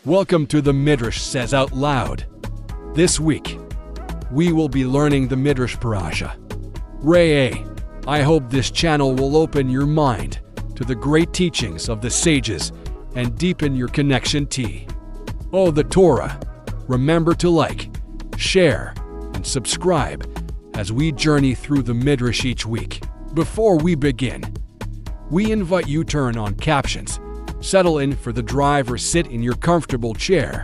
Welcome to the Midrash Says Out Loud. This week, we will be learning the Midrash Parasha Re'eh. I hope this channel will open your mind to the great teachings of the sages and deepen your connection to the Torah. Remember to like, share, and subscribe as we journey through the Midrash each week. Before we begin, we invite you to turn on captions, settle in for the drive or sit in your comfortable chair,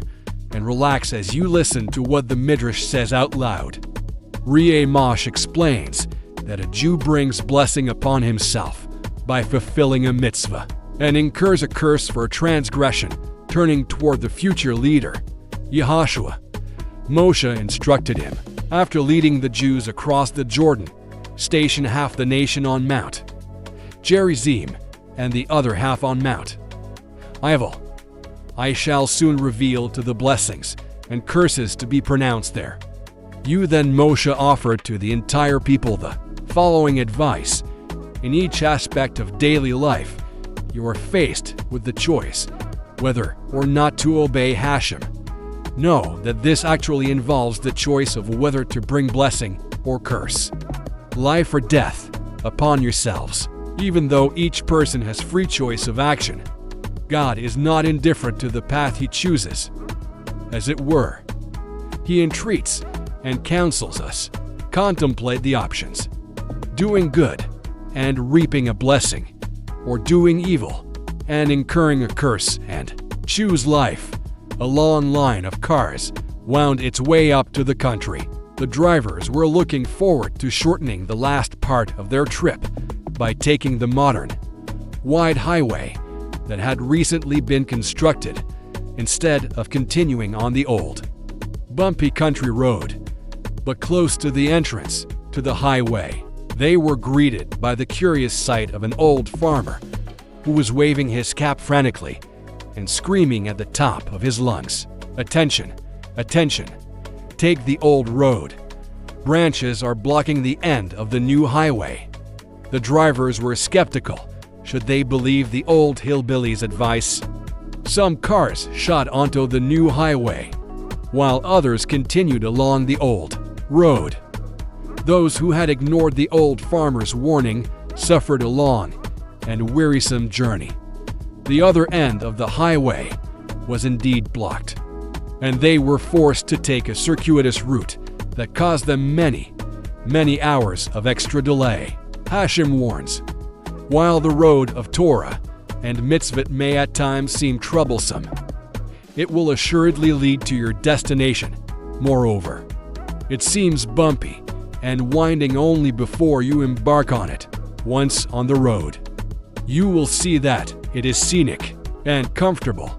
and relax as you listen to what the Midrash says out loud. Re'eh Moshe explains that a Jew brings blessing upon himself by fulfilling a mitzvah and incurs a curse for a transgression, turning toward the future leader, Yehoshua. Moshe instructed him, after leading the Jews across the Jordan, station half the nation on Mount Gerizim and the other half on Mount I shall soon reveal to the blessings and curses to be pronounced there. You then Moshe offered to the entire people the following advice. In each aspect of daily life, you are faced with the choice whether or not to obey Hashem. Know that this actually involves the choice of whether to bring blessing or curse, life or death, upon yourselves. Even though each person has free choice of action, God is not indifferent to the path he chooses. As it were, he entreats and counsels us. Contemplate the options: doing good and reaping a blessing, or doing evil and incurring a curse, and choose life. A long line of cars wound its way up to the country. The drivers were looking forward to shortening the last part of their trip by taking the modern, wide highway that had recently been constructed, instead of continuing on the old, bumpy country road. But close to the entrance to the highway, they were greeted by the curious sight of an old farmer who was waving his cap frantically and screaming at the top of his lungs, "Attention! Attention! Take the old road. Branches are blocking the end of the new highway." The drivers were skeptical. Should they believe the old hillbilly's advice? Some cars shot onto the new highway, while others continued along the old road. Those who had ignored the old farmer's warning suffered a long and wearisome journey. The other end of the highway was indeed blocked, and they were forced to take a circuitous route that caused them many hours of extra delay. Hashem warns, while the road of Torah and mitzvot may at times seem troublesome, it will assuredly lead to your destination. Moreover, it seems bumpy and winding only before you embark on it. Once on the road, you will see that it is scenic and comfortable.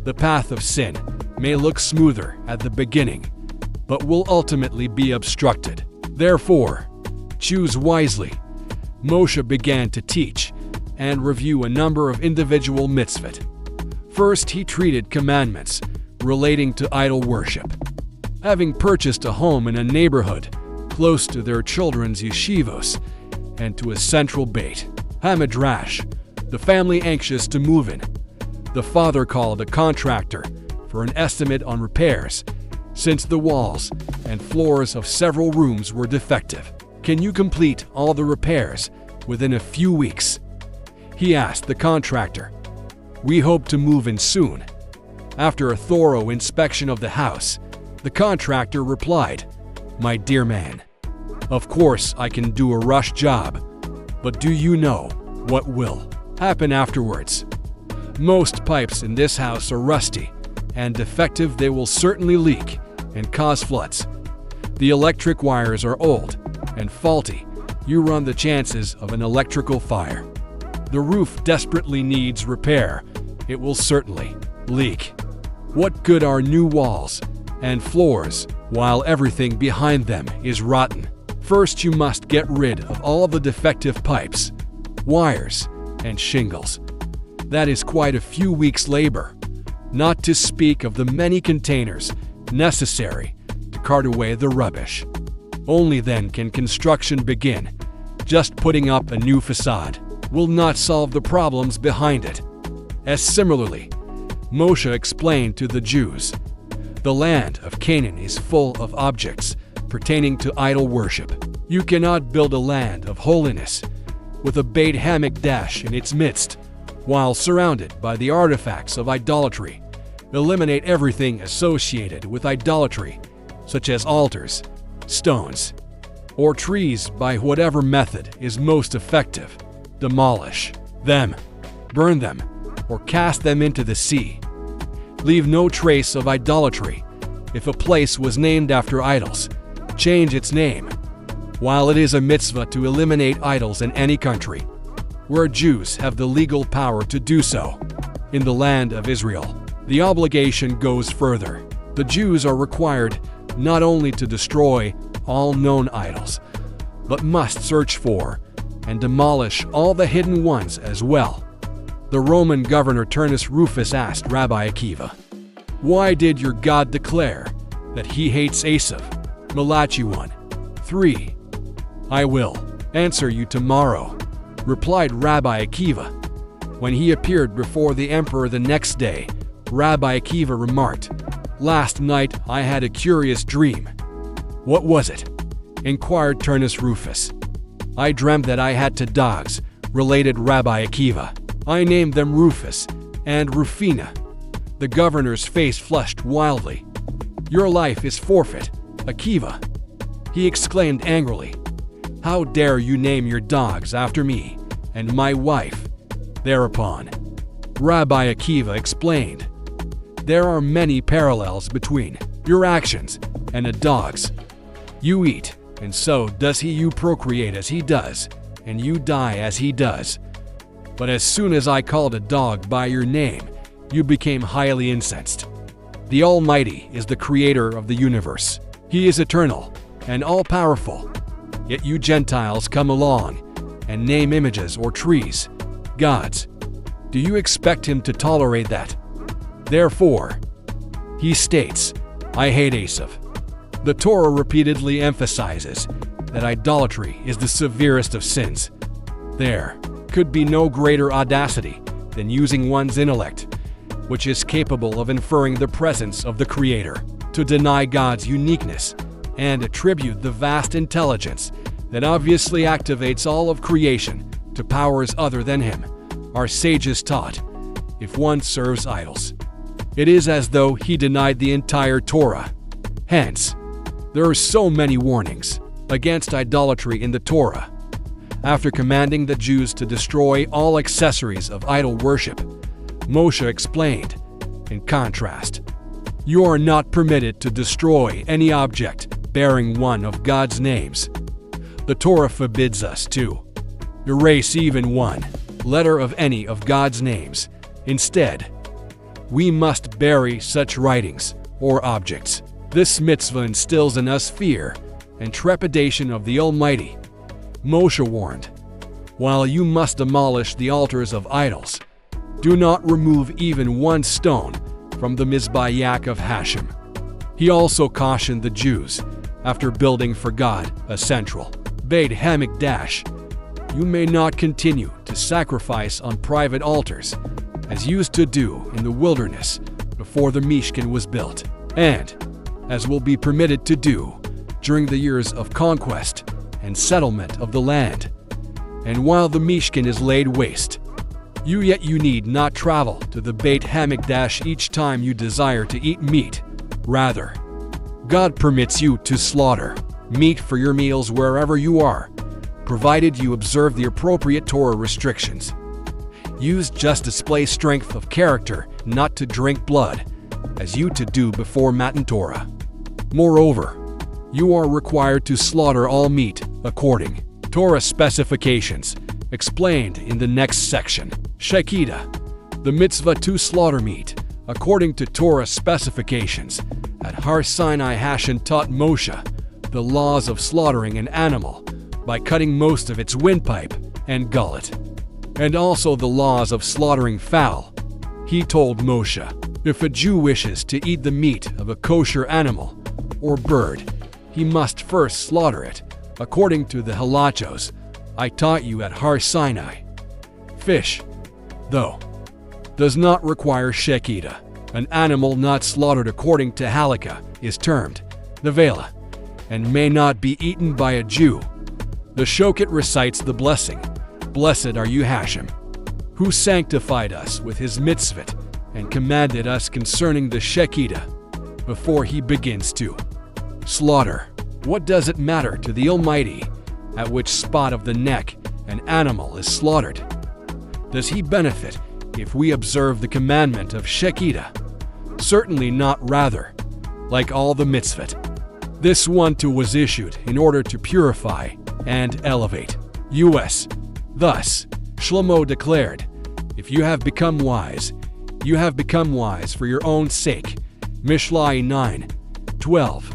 The path of sin may look smoother at the beginning, but will ultimately be obstructed. Therefore, choose wisely. Moshe began to teach and review a number of individual mitzvot. First, he treated commandments relating to idol worship. Having purchased a home in a neighborhood close to their children's yeshivos and to a central Beit Midrash, the family anxious to move in, the father called a contractor for an estimate on repairs, since the walls and floors of several rooms were defective. "Can you complete all the repairs within a few weeks?" he asked the contractor. "We hope to move in soon." After a thorough inspection of the house, the contractor replied, "My dear man, of course I can do a rush job, but do you know what will happen afterwards? Most pipes in this house are rusty and defective. They will certainly leak and cause floods. The electric wires are old and faulty. You run the chances of an electrical fire. The roof desperately needs repair. It will certainly leak. What good are new walls and floors while everything behind them is rotten? First, you must get rid of all the defective pipes, wires, and shingles. That is quite a few weeks' labor, not to speak of the many containers necessary to cart away the rubbish. Only then can construction begin. Just putting up a new facade will not solve the problems behind it. As similarly, Moshe explained to the Jews, "The land of Canaan is full of objects pertaining to idol worship. You cannot build a land of holiness with a Beit Hamikdash in its midst, while surrounded by the artifacts of idolatry. Eliminate everything associated with idolatry, such as altars, stones, or trees by whatever method is most effective. Demolish them, burn them, or cast them into the sea. Leave no trace of idolatry. If a place was named after idols, change its name. While it is a mitzvah to eliminate idols in any country, where Jews have the legal power to do so, in the land of Israel, the obligation goes further. The Jews are required not only to destroy all known idols, but must search for and demolish all the hidden ones as well. The Roman governor Turnus Rufus asked Rabbi Akiva, "Why did your God declare that he hates Esav?" Malachi 1:3. "I will answer you tomorrow," replied Rabbi Akiva. When he appeared before the emperor the next day, Rabbi Akiva remarked, "Last night I had a curious dream." "What was it?" inquired Turnus Rufus. "I dreamt that I had 2 dogs," related Rabbi Akiva. "I named them Rufus and Rufina." The governor's face flushed wildly. "Your life is forfeit, Akiva," he exclaimed angrily. "How dare you name your dogs after me and my wife?" Thereupon, Rabbi Akiva explained, "There are many parallels between your actions and a dog's. You eat, and so does he. You procreate as he does, and you die as he does. But as soon as I called a dog by your name, you became highly incensed. The Almighty is the creator of the universe. He is eternal and all-powerful. Yet you Gentiles come along and name images or trees gods. Do you expect him to tolerate that? Therefore," he states, "I hate Esav." The Torah repeatedly emphasizes that idolatry is the severest of sins. There could be no greater audacity than using one's intellect, which is capable of inferring the presence of the Creator, to deny God's uniqueness and attribute the vast intelligence that obviously activates all of creation to powers other than Him. Our sages taught, if one serves idols, it is as though he denied the entire Torah. Hence, there are so many warnings against idolatry in the Torah. After commanding the Jews to destroy all accessories of idol worship, Moshe explained, in contrast, "You are not permitted to destroy any object bearing one of God's names." The Torah forbids us to erase even one letter of any of God's names. Instead, we must bury such writings or objects. This mitzvah instills in us fear and trepidation of the Almighty. Moshe warned, "While you must demolish the altars of idols, do not remove even one stone from the Mizbeach of Hashem." He also cautioned the Jews, after building for God a central Beit Hamikdash, "You may not continue to sacrifice on private altars, as used to do in the wilderness before the Mishkan was built, and as will be permitted to do during the years of conquest and settlement of the land. And while the Mishkan is laid waste, you need not travel to the Beit Hamikdash each time you desire to eat meat. Rather, God permits you to slaughter meat for your meals wherever you are, provided you observe the appropriate Torah restrictions. Use just display strength of character, not to drink blood, as you to do before Matan Torah. Moreover, you are required to slaughter all meat according Torah specifications, explained in the next section. Shekita, the mitzvah to slaughter meat according to Torah specifications. At Har Sinai, Hashem taught Moshe the laws of slaughtering an animal by cutting most of its windpipe and gullet, and also the laws of slaughtering fowl. He told Moshe, if a Jew wishes to eat the meat of a kosher animal or bird, he must first slaughter it, according to the halachos I taught you at Har Sinai. Fish, though, does not require shechita. An animal not slaughtered according to halakha is termed nevela and may not be eaten by a Jew. The Shochet recites the blessing, "Blessed are you, Hashem, who sanctified us with his mitzvot and commanded us concerning the shechita," before he begins to slaughter. What does it matter to the Almighty at which spot of the neck an animal is slaughtered? Does he benefit if we observe the commandment of shechita? Certainly not. Rather, like all the mitzvot, this one too was issued in order to purify and elevate us. Thus, Shlomo declared, "If you have become wise, you have become wise for your own sake." Mishlai 9:12.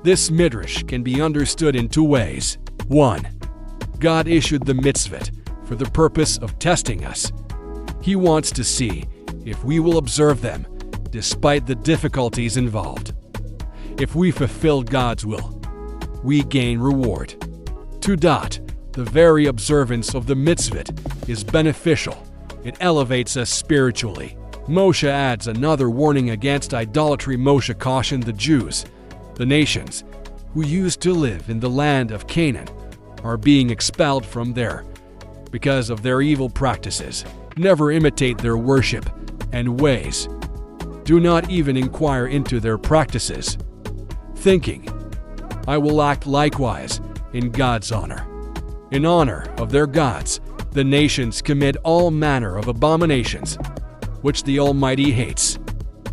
This Midrash can be understood in two ways. 1. God issued the mitzvot for the purpose of testing us. He wants to see if we will observe them despite the difficulties involved. If we fulfill God's will, we gain reward. 2. The very observance of the mitzvot is beneficial. It elevates us spiritually. Moshe adds another warning against idolatry. Moshe cautioned the Jews, the nations who used to live in the land of Canaan, are being expelled from there because of their evil practices. Never imitate their worship and ways. Do not even inquire into their practices, thinking, "I will act likewise in God's honor." In honor of their gods, the nations commit all manner of abominations, which the Almighty hates.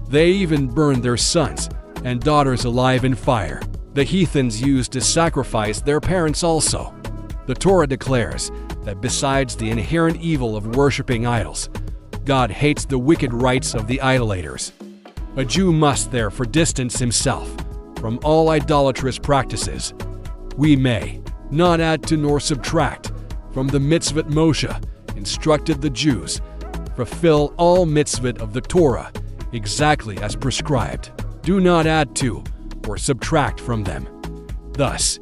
They even burn their sons and daughters alive in fire. The heathens used to sacrifice their parents also. The Torah declares that besides the inherent evil of worshiping idols, God hates the wicked rites of the idolaters. A Jew must therefore distance himself from all idolatrous practices. We may not add to nor subtract from the mitzvot. Moshe instructed the Jews, fulfill all mitzvot of the Torah exactly as prescribed. Do not add to or subtract from them. Thus,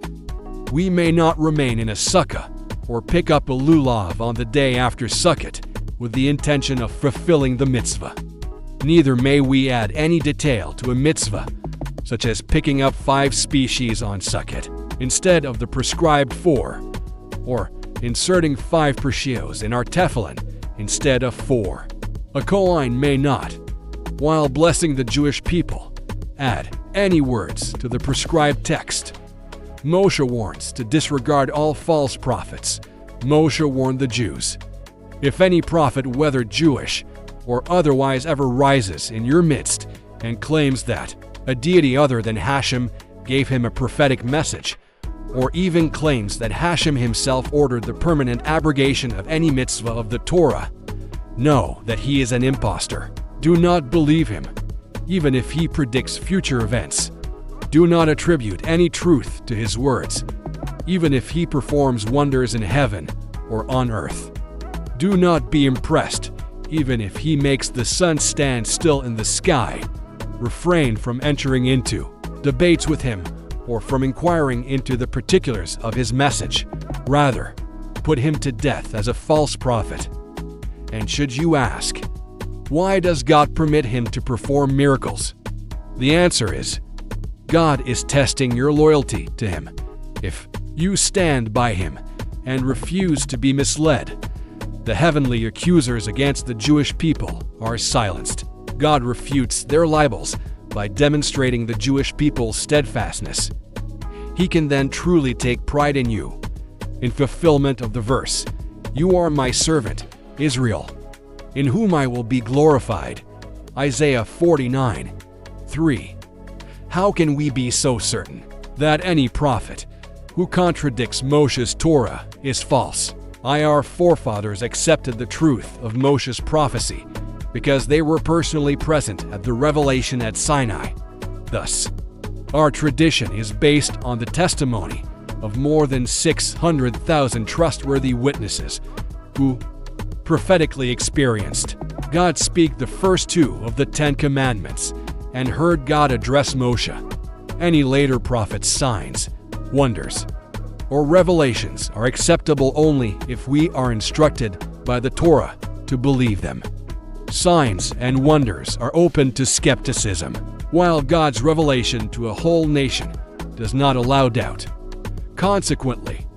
we may not remain in a sukkah or pick up a lulav on the day after Sukkot with the intention of fulfilling the mitzvah. Neither may we add any detail to a mitzvah, such as picking up 5 species on Sukkot instead of the prescribed 4, or inserting 5 pershios in our tefillin instead of 4. A Kohen may not, while blessing the Jewish people, add any words to the prescribed text. Moshe warns to disregard all false prophets. Moshe warned the Jews, "If any prophet, whether Jewish or otherwise, ever rises in your midst and claims that a deity other than Hashem gave him a prophetic message, or even claims that Hashem himself ordered the permanent abrogation of any mitzvah of the Torah, know that he is an impostor. Do not believe him, even if he predicts future events. Do not attribute any truth to his words, even if he performs wonders in heaven or on earth. Do not be impressed, even if he makes the sun stand still in the sky. Refrain from entering into debates with him or from inquiring into the particulars of his message. Rather, put him to death as a false prophet." And should you ask, why does God permit him to perform miracles? The answer is, God is testing your loyalty to him. If you stand by him and refuse to be misled, the heavenly accusers against the Jewish people are silenced. God refutes their libels by demonstrating the Jewish people's steadfastness. He can then truly take pride in you. In fulfillment of the verse, "You are my servant, Israel, in whom I will be glorified." Isaiah 49:3. How can we be so certain that any prophet who contradicts Moshe's Torah is false? Our forefathers accepted the truth of Moshe's prophecy because they were personally present at the revelation at Sinai. Thus, our tradition is based on the testimony of more than 600,000 trustworthy witnesses who prophetically experienced God speak the first 2 of the 10 Commandments and heard God address Moshe. Any later prophet's signs, wonders, or revelations are acceptable only if we are instructed by the Torah to believe them. Signs and wonders are open to skepticism, while God's revelation to a whole nation does not allow doubt. Consequently,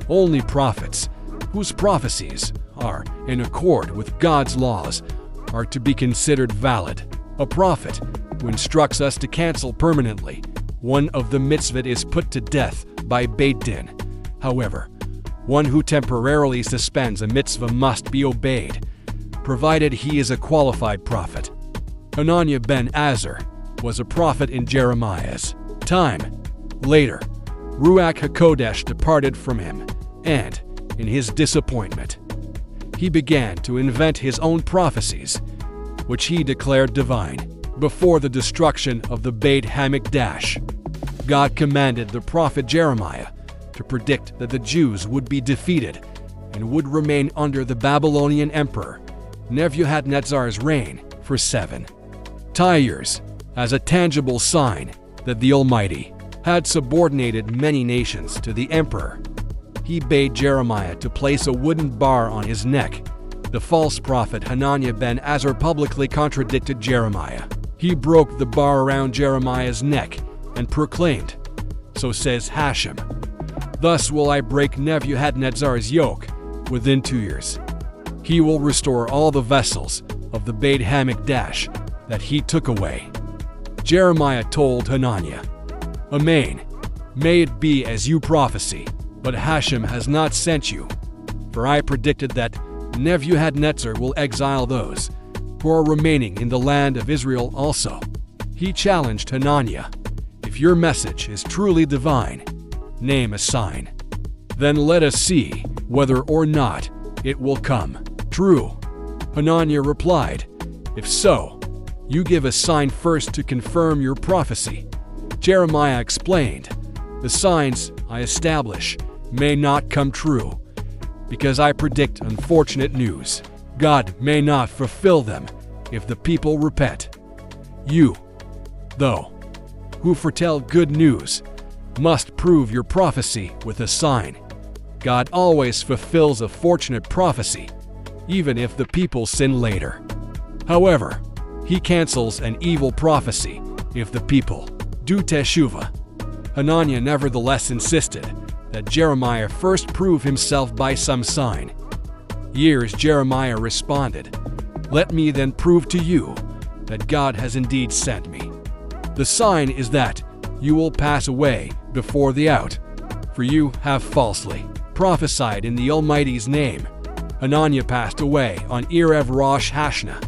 only prophets, whose prophecies are in accord with God's laws, are to be considered valid. A prophet who instructs us to cancel permanently one of the mitzvot is put to death by Beit Din. However, one who temporarily suspends a mitzvah must be obeyed, provided he is a qualified prophet. Hananiah ben Azar was a prophet in Jeremiah's time. Later, Ruach HaKodesh departed from him, and, in his disappointment, he began to invent his own prophecies, which he declared divine. Before the destruction of the Beit HaMikdash, God commanded the prophet Jeremiah to predict that the Jews would be defeated and would remain under the Babylonian emperor Nebuchadnezzar's reign for 7 years, as a tangible sign that the Almighty had subordinated many nations to the emperor. He bade Jeremiah to place a wooden bar on his neck. The false prophet Hananiah ben Azar publicly contradicted Jeremiah. He broke the bar around Jeremiah's neck and proclaimed, "So says Hashem, thus will I break Nebuchadnezzar's yoke within 2 years. He will restore all the vessels of the Beit HaMikdash that he took away." Jeremiah told Hananiah, "Amen, may it be as you prophesy, but Hashem has not sent you. For I predicted that Nebuchadnezzar will exile those who are remaining in the land of Israel also." He challenged Hananiah, "If your message is truly divine, name a sign. Then let us see whether or not it will come true." Hananiah replied, "If so, you give a sign first to confirm your prophecy." Jeremiah explained, "The signs I establish may not come true, because I predict unfortunate news. God may not fulfill them if the people repent. You, though, who foretell good news, must prove your prophecy with a sign. God always fulfills a fortunate prophecy, even if the people sin later. However, he cancels an evil prophecy if the people do teshuvah." Hananiah nevertheless insisted that Jeremiah first prove himself by some sign. Years Jeremiah responded, "Let me then prove to you that God has indeed sent me. The sign is that you will pass away before the out, for you have falsely prophesied in the Almighty's name." Hananiah passed away on Erev Rosh Hashanah,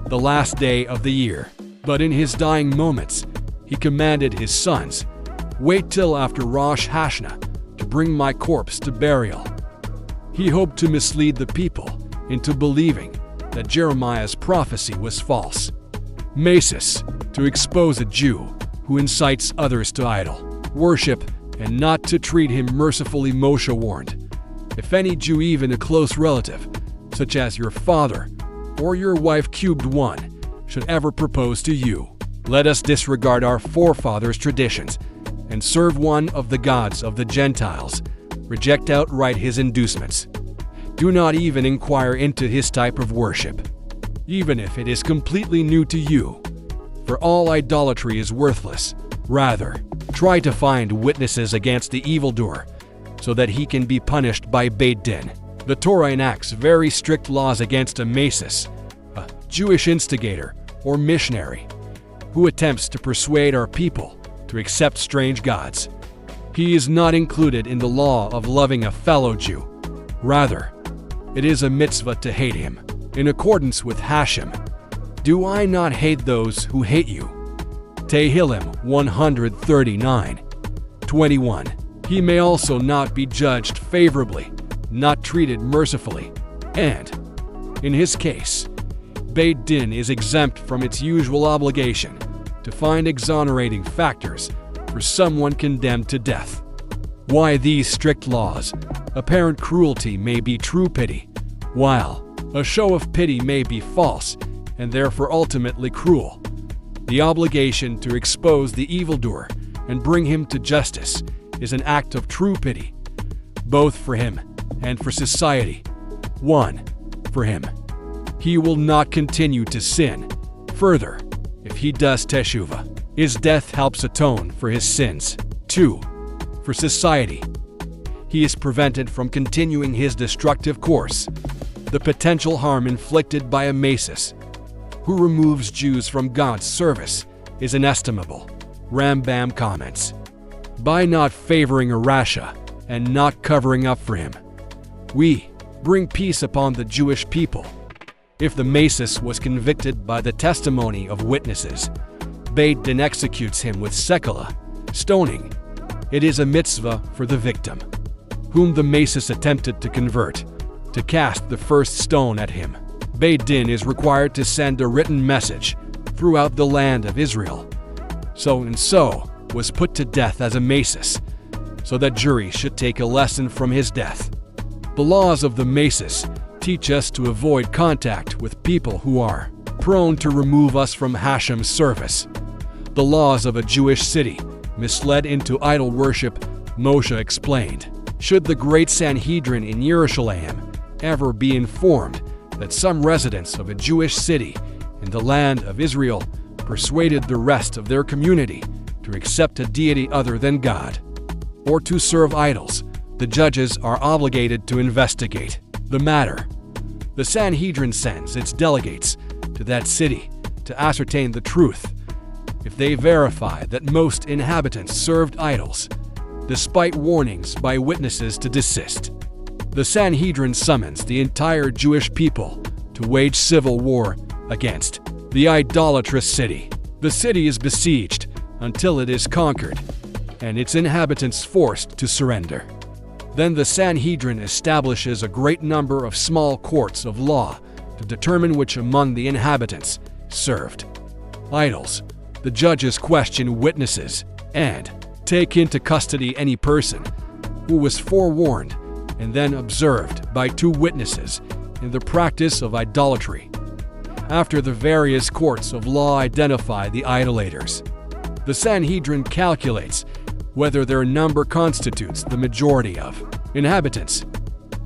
the last day of the year. But in his dying moments, he commanded his sons, "Wait till after Rosh Hashanah to bring my corpse to burial." He hoped to mislead the people into believing that Jeremiah's prophecy was false. Masis, to expose a Jew who incites others to idol worship and not to treat him mercifully. Moshe warned, "If any Jew, even a close relative, such as your father or your wife cubed one, should ever propose to you, let us disregard our forefathers' traditions and serve one of the gods of the Gentiles. Reject outright his inducements. Do not even inquire into his type of worship, even if it is completely new to you, for all idolatry is worthless. Rather, try to find witnesses against the evildoer, so that he can be punished by Beit Din." The Torah enacts very strict laws against a masis, a Jewish instigator or missionary, who attempts to persuade our people to accept strange gods. He is not included in the law of loving a fellow Jew. Rather, it is a mitzvah to hate him, in accordance with Hashem. "Do I not hate those who hate you?" Tehillim 139:21. He may also not be judged favorably, not treated mercifully, and, in his case, Beit Din is exempt from its usual obligation to find exonerating factors for someone condemned to death. Why these strict laws? Apparent cruelty may be true pity, while a show of pity may be false and therefore ultimately cruel. The obligation to expose the evildoer and bring him to justice is an act of true pity, both for him and for society. 1. For him, he will not continue to sin. Further, if he does teshuvah, his death helps atone for his sins. 2. For society, he is prevented from continuing his destructive course. The potential harm inflicted by a masus who removes Jews from God's service is inestimable. Rambam comments, by not favoring a rasha and not covering up for him, we bring peace upon the Jewish people. If the masus was convicted by the testimony of witnesses, Beit Din executes him with sekala, stoning. It is a mitzvah for the victim, whom the masus attempted to convert, to cast the first stone at him. Beit Din is required to send a written message throughout the land of Israel. So-and-so was put to death as a masus, so that jury should take a lesson from his death. The laws of the masus teach us to avoid contact with people who are prone to remove us from Hashem's service. The laws of a Jewish city misled into idol worship, Moshe explained. Should the great Sanhedrin in Jerusalem ever be informed that some residents of a Jewish city in the land of Israel persuaded the rest of their community to accept a deity other than God, or to serve idols, the judges are obligated to investigate the matter. The Sanhedrin sends its delegates to that city to ascertain the truth. If they verify that most inhabitants served idols, despite warnings by witnesses to desist, the Sanhedrin summons the entire Jewish people to wage civil war against the idolatrous city. The city is besieged until it is conquered, and its inhabitants forced to surrender. Then the Sanhedrin establishes a great number of small courts of law to determine which among the inhabitants served idols. The judges question witnesses and take into custody any person who was forewarned and then observed by two witnesses in the practice of idolatry. After the various courts of law identify the idolaters, the Sanhedrin calculates whether their number constitutes the majority of inhabitants.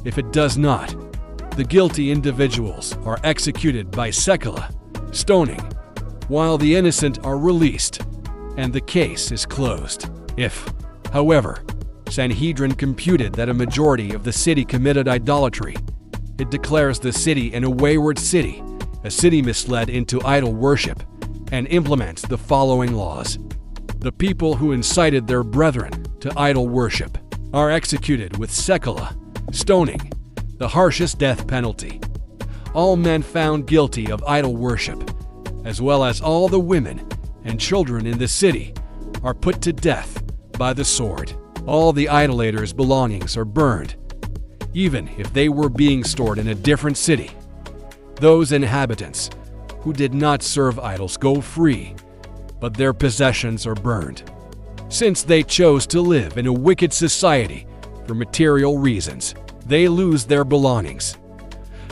If it does not, the guilty individuals are executed by sekala, stoning, while the innocent are released, and the case is closed. If, however, Sanhedrin computed that a majority of the city committed idolatry, it declares the city a wayward city, a city misled into idol worship, and implements the following laws. The people who incited their brethren to idol worship are executed with sekala, stoning, the harshest death penalty. All men found guilty of idol worship, as well as all the women and children in the city, are put to death by the sword. All the idolaters' belongings are burned, even if they were being stored in a different city. Those inhabitants who did not serve idols go free, but their possessions are burned, since they chose to live in a wicked society for material reasons. They lose their belongings.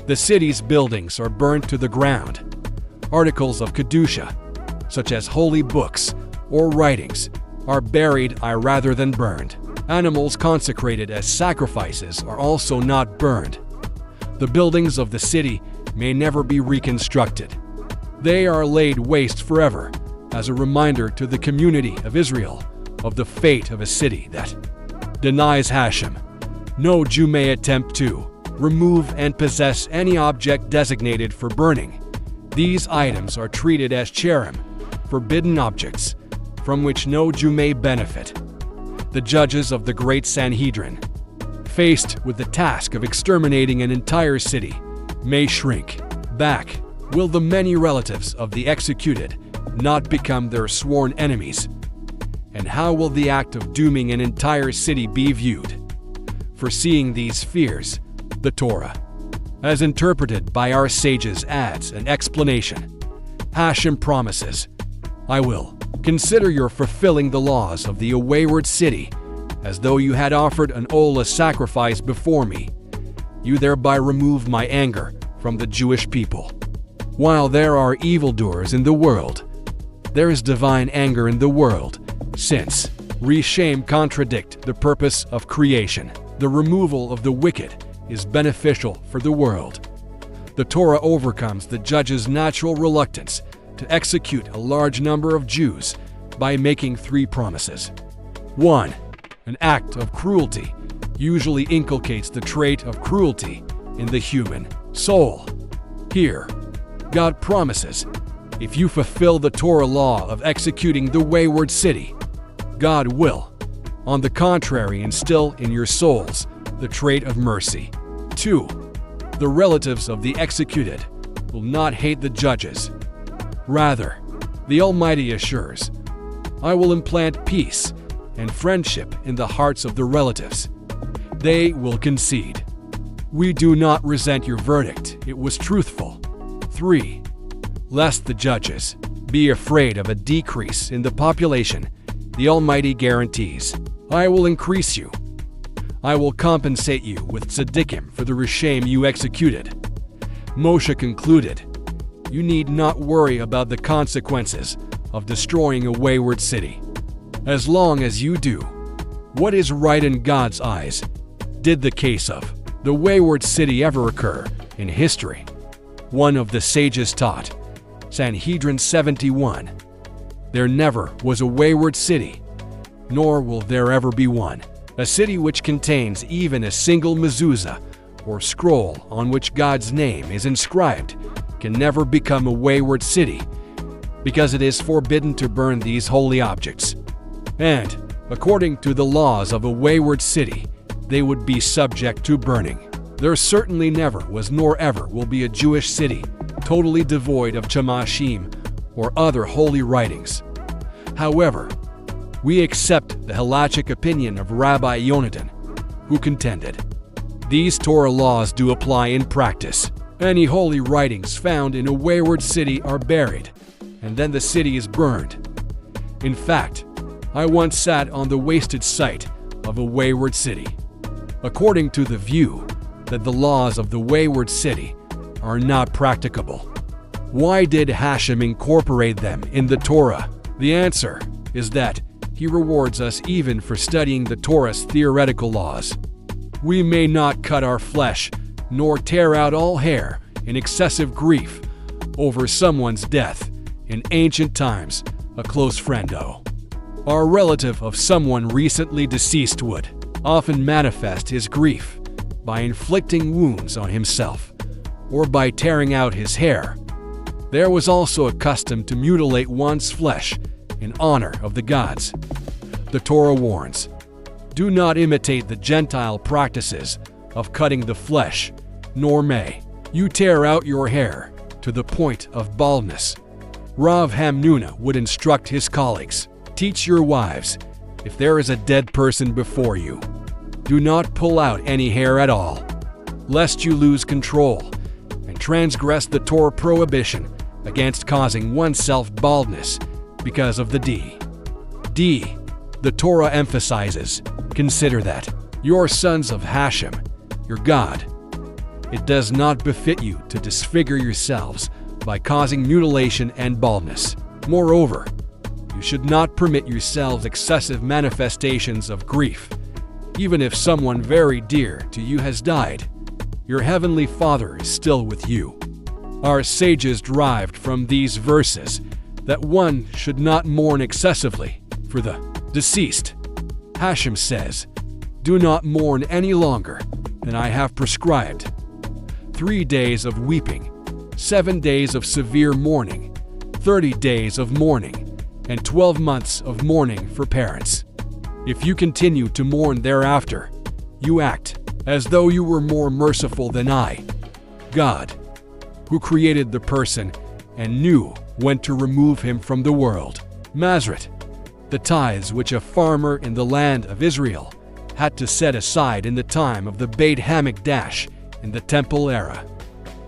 The city's buildings are burned to the ground. Articles of Kedusha, such as holy books or writings, are buried rather than burned. Animals consecrated as sacrifices are also not burned. The buildings of the city may never be reconstructed. They are laid waste forever, as a reminder to the community of Israel of the fate of a city that denies Hashem. No Jew may attempt to remove and possess any object designated for burning. These items are treated as cherem, forbidden objects, from which no Jew may benefit. The judges of the great Sanhedrin, faced with the task of exterminating an entire city, may shrink back. Will the many relatives of the executed not become their sworn enemies? And how will the act of dooming an entire city be viewed? Foreseeing these fears, the Torah, as interpreted by our sages, adds an explanation. Hashem promises, I will consider your fulfilling the laws of the wayward city as though you had offered an olah sacrifice before me. You thereby remove my anger from the Jewish people. While there are evildoers in the world, there is divine anger in the world, since shame contradict the purpose of creation. The removal of the wicked is beneficial for the world. The Torah overcomes the judge's natural reluctance to execute a large number of Jews by making 3 promises. 1. An act of cruelty usually inculcates the trait of cruelty in the human soul. Here, God promises, if you fulfill the Torah law of executing the wayward city, God will, on the contrary, instill in your souls the trait of mercy. 2. The relatives of the executed will not hate the judges. Rather, the Almighty assures, I will implant peace and friendship in the hearts of the relatives. They will concede. We do not resent your verdict. It was truthful. 3. Lest the judges be afraid of a decrease in the population, the Almighty guarantees, I will increase you. I will compensate you with tzaddikim for the rishayim you executed. Moshe concluded, you need not worry about the consequences of destroying a wayward city. As long as you do what is right in God's eyes. Did the case of the wayward city ever occur in history? One of the sages taught, Sanhedrin 71, there never was a wayward city, nor will there ever be one. A city which contains even a single mezuzah, or scroll on which God's name is inscribed, can never become a wayward city, because it is forbidden to burn these holy objects. And, according to the laws of a wayward city, they would be subject to burning. There certainly never was nor ever will be a Jewish city totally devoid of chamashim or other holy writings. However, we accept the halachic opinion of Rabbi Yonatan, who contended, these Torah laws do apply in practice. Any holy writings found in a wayward city are buried, and then the city is burned. In fact, I once sat on the wasted site of a wayward city. According to the view that the laws of the wayward city are not practicable, why did Hashem incorporate them in the Torah? The answer is that He rewards us even for studying the Torah's theoretical laws. We may not cut our flesh, nor tear out all hair in excessive grief over someone's death. In ancient times, a close friend, our relative of someone recently deceased would often manifest his grief by inflicting wounds on himself or by tearing out his hair. There was also a custom to mutilate one's flesh in honor of the gods. The Torah warns, do not imitate the Gentile practices of cutting the flesh, nor may you tear out your hair to the point of baldness. Rav Hamnuna would instruct his colleagues, teach your wives, if there is a dead person before you, do not pull out any hair at all, lest you lose control and transgress the Torah prohibition against causing oneself baldness because of the D. The Torah emphasizes, consider that, your sons of Hashem, your God. It does not befit you to disfigure yourselves by causing mutilation and baldness. Moreover, you should not permit yourselves excessive manifestations of grief. Even if someone very dear to you has died, your heavenly Father is still with you. Our sages derived from these verses that one should not mourn excessively for the deceased. Hashem says, do not mourn any longer than I have prescribed. 3 days of weeping, 7 days of severe mourning, 30 days of mourning, and 12 months of mourning for parents. If you continue to mourn thereafter, you act as though you were more merciful than I, God, who created the person and knew when to remove him from the world. Masrit, the tithes which a farmer in the land of Israel had to set aside in the time of the Beit Hamikdash in the Temple era.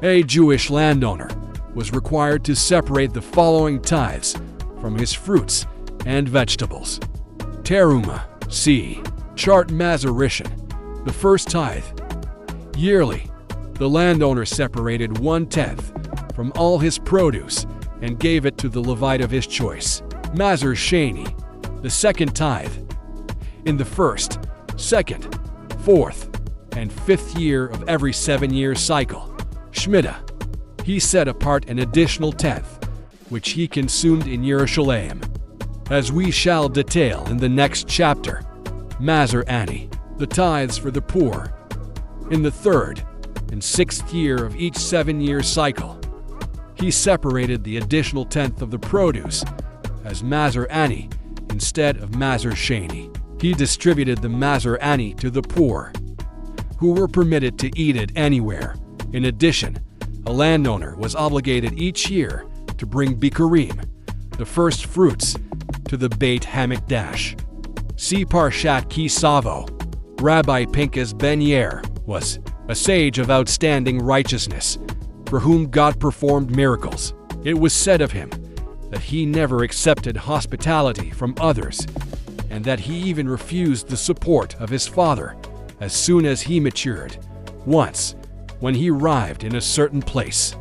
A Jewish landowner was required to separate the following tithes from his fruits and vegetables. Teruma, c. Chart Mazarishan, the first tithe. Yearly, the landowner separated 1/10 from all his produce and gave it to the Levite of his choice. Mazar Sheni, the second tithe. In the first, second, fourth, and fifth year of every 7-year cycle. Shemitah, He set apart an additional tenth, which he consumed in Jerusalem, as we shall detail in the next chapter. Mazer Ani, the tithes for the poor. In the 3rd and 6th year of each 7-year cycle, he separated the additional tenth of the produce as Mazer Ani instead of Mazer Sheni. He distributed the Mazer Ani to the poor, who were permitted to eat it anywhere. In addition, a landowner was obligated each year to bring Bikurim, the first fruits, to the Beit Hamikdash. See Parshat Ki Savo. Rabbi Pinchas ben Yair was a sage of outstanding righteousness, for whom God performed miracles. It was said of him that he never accepted hospitality from others, and that he even refused the support of his father as soon as he matured. Once, when he arrived in a certain place,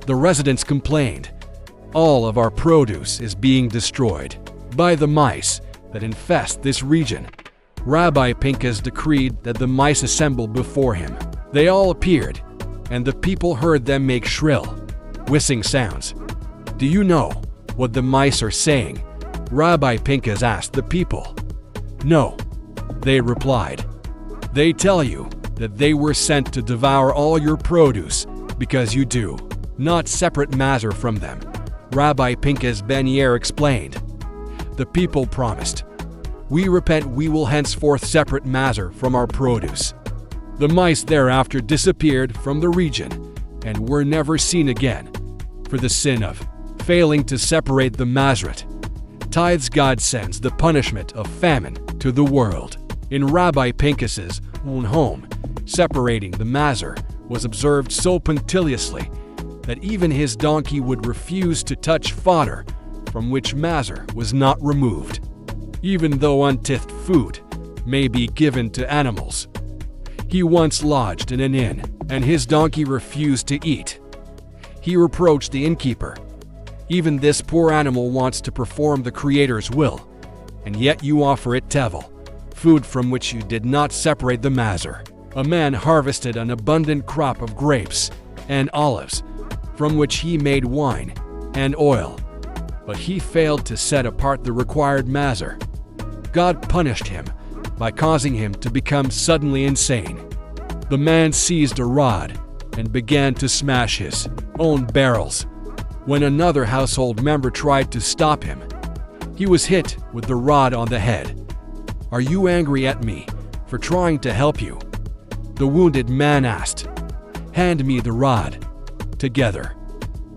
the residents complained, "All of our produce is being destroyed by the mice that infest this region." Rabbi Pinchas decreed that the mice assemble before him. They all appeared, and the people heard them make shrill, whistling sounds. "Do you know what the mice are saying?" Rabbi Pinchas asked the people. "No," they replied. "They tell you that they were sent to devour all your produce because you do not separate mazer from them." Rabbi Pinchas ben Yair explained. The people promised, "We repent, we will henceforth separate mazer from our produce." The mice thereafter disappeared from the region and were never seen again for the sin of failing to separate the mazeret. Tithes. God sends the punishment of famine to the world. In Rabbi Pinchas's own home, separating the mazer was observed so punctiliously that even his donkey would refuse to touch fodder from which mazer was not removed, even though untithed food may be given to animals. He once lodged in an inn, and his donkey refused to eat. He reproached the innkeeper. "Even this poor animal wants to perform the Creator's will, and yet you offer it tevel, food from which you did not separate the mazer." A man harvested an abundant crop of grapes and olives, from which he made wine and oil, but he failed to set apart the required mazer. God punished him by causing him to become suddenly insane. The man seized a rod and began to smash his own barrels. When another household member tried to stop him, he was hit with the rod on the head. "Are you angry at me for trying to help you?" the wounded man asked. "Hand me the rod." Together,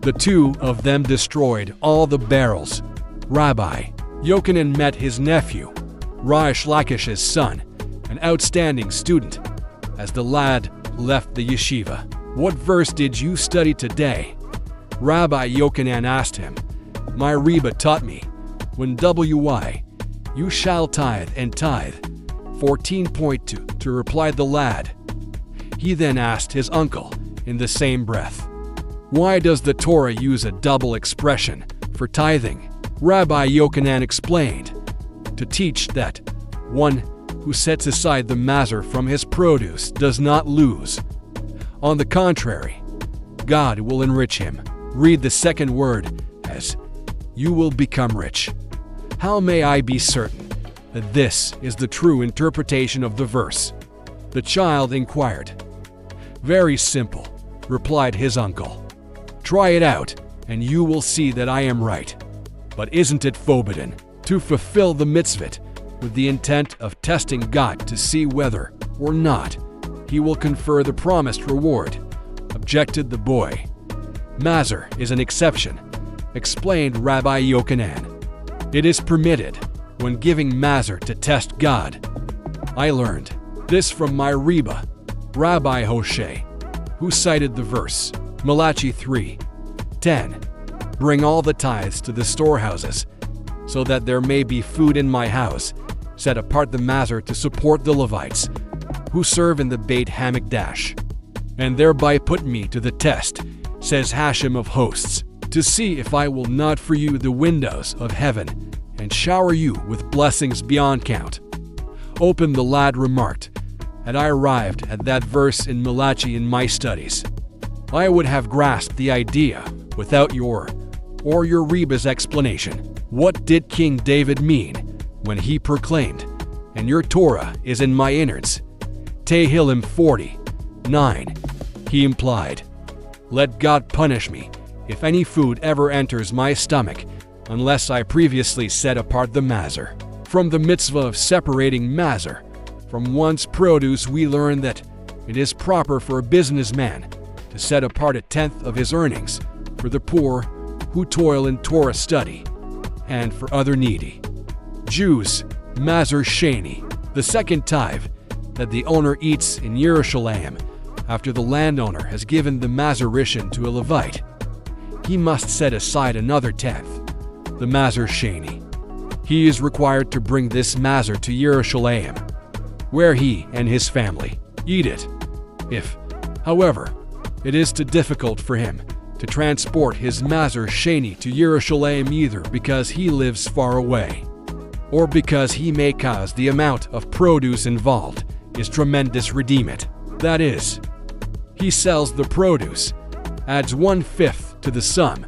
the two of them destroyed all the barrels. Rabbi Yochanan met his nephew, Rish Lakish's son, an outstanding student, as the lad left the yeshiva. "What verse did you study today?" Rabbi Yochanan asked him. "My Rebbe taught me, when you shall tithe and tithe." 14.2 replied the lad. He then asked his uncle in the same breath, "Why does the Torah use a double expression for tithing?" Rabbi Yochanan explained, "To teach that one who sets aside the mazer from his produce does not lose. On the contrary, God will enrich him." Read the second word as, "You will become rich." How may I be certain that this is the true interpretation of the verse? The child inquired. "Very simple," replied his uncle. "Try it out, and you will see that I am right. But isn't it forbidden to fulfill the mitzvot with the intent of testing God to see whether or not He will confer the promised reward?" objected the boy. "Mazer is an exception," explained Rabbi Yochanan. "It is permitted when giving mazer to test God. I learned this from my Rebbe, Rabbi Moshe, who cited the verse, Malachi 3:10, "Bring all the tithes to the storehouses, so that there may be food in my house. Set apart the mazer to support the Levites, who serve in the Beit Hamikdash, and thereby put me to the test, says Hashem of hosts, to see if I will not for you the windows of heaven and shower you with blessings beyond count." Open, the lad remarked, and I arrived at that verse in Malachi in my studies. I would have grasped the idea without your Reba's explanation. What did King David mean when he proclaimed, "And your Torah is in my innards"? Tehillim 40:9. He implied, "Let God punish me if any food ever enters my stomach, unless I previously set apart the mazer." From the mitzvah of separating mazer from one's produce, we learn that it is proper for a businessman to set apart a tenth of his earnings for the poor who toil in Torah study and for other needy Jews. Mazer Sheni, the second tithe that the owner eats in Yerushalayim after the landowner has given the mazer rishon to a Levite. He must set aside another tenth, the Mazer Sheni. He is required to bring this mazer to Yerushalayim, where he and his family eat it. If, however, it is too difficult for him to transport his Mazer Sheni to Yerushalayim, either because he lives far away or because he may cause the amount of produce involved is tremendous, redeem it. That is, he sells the produce, adds 1/5 to the sum,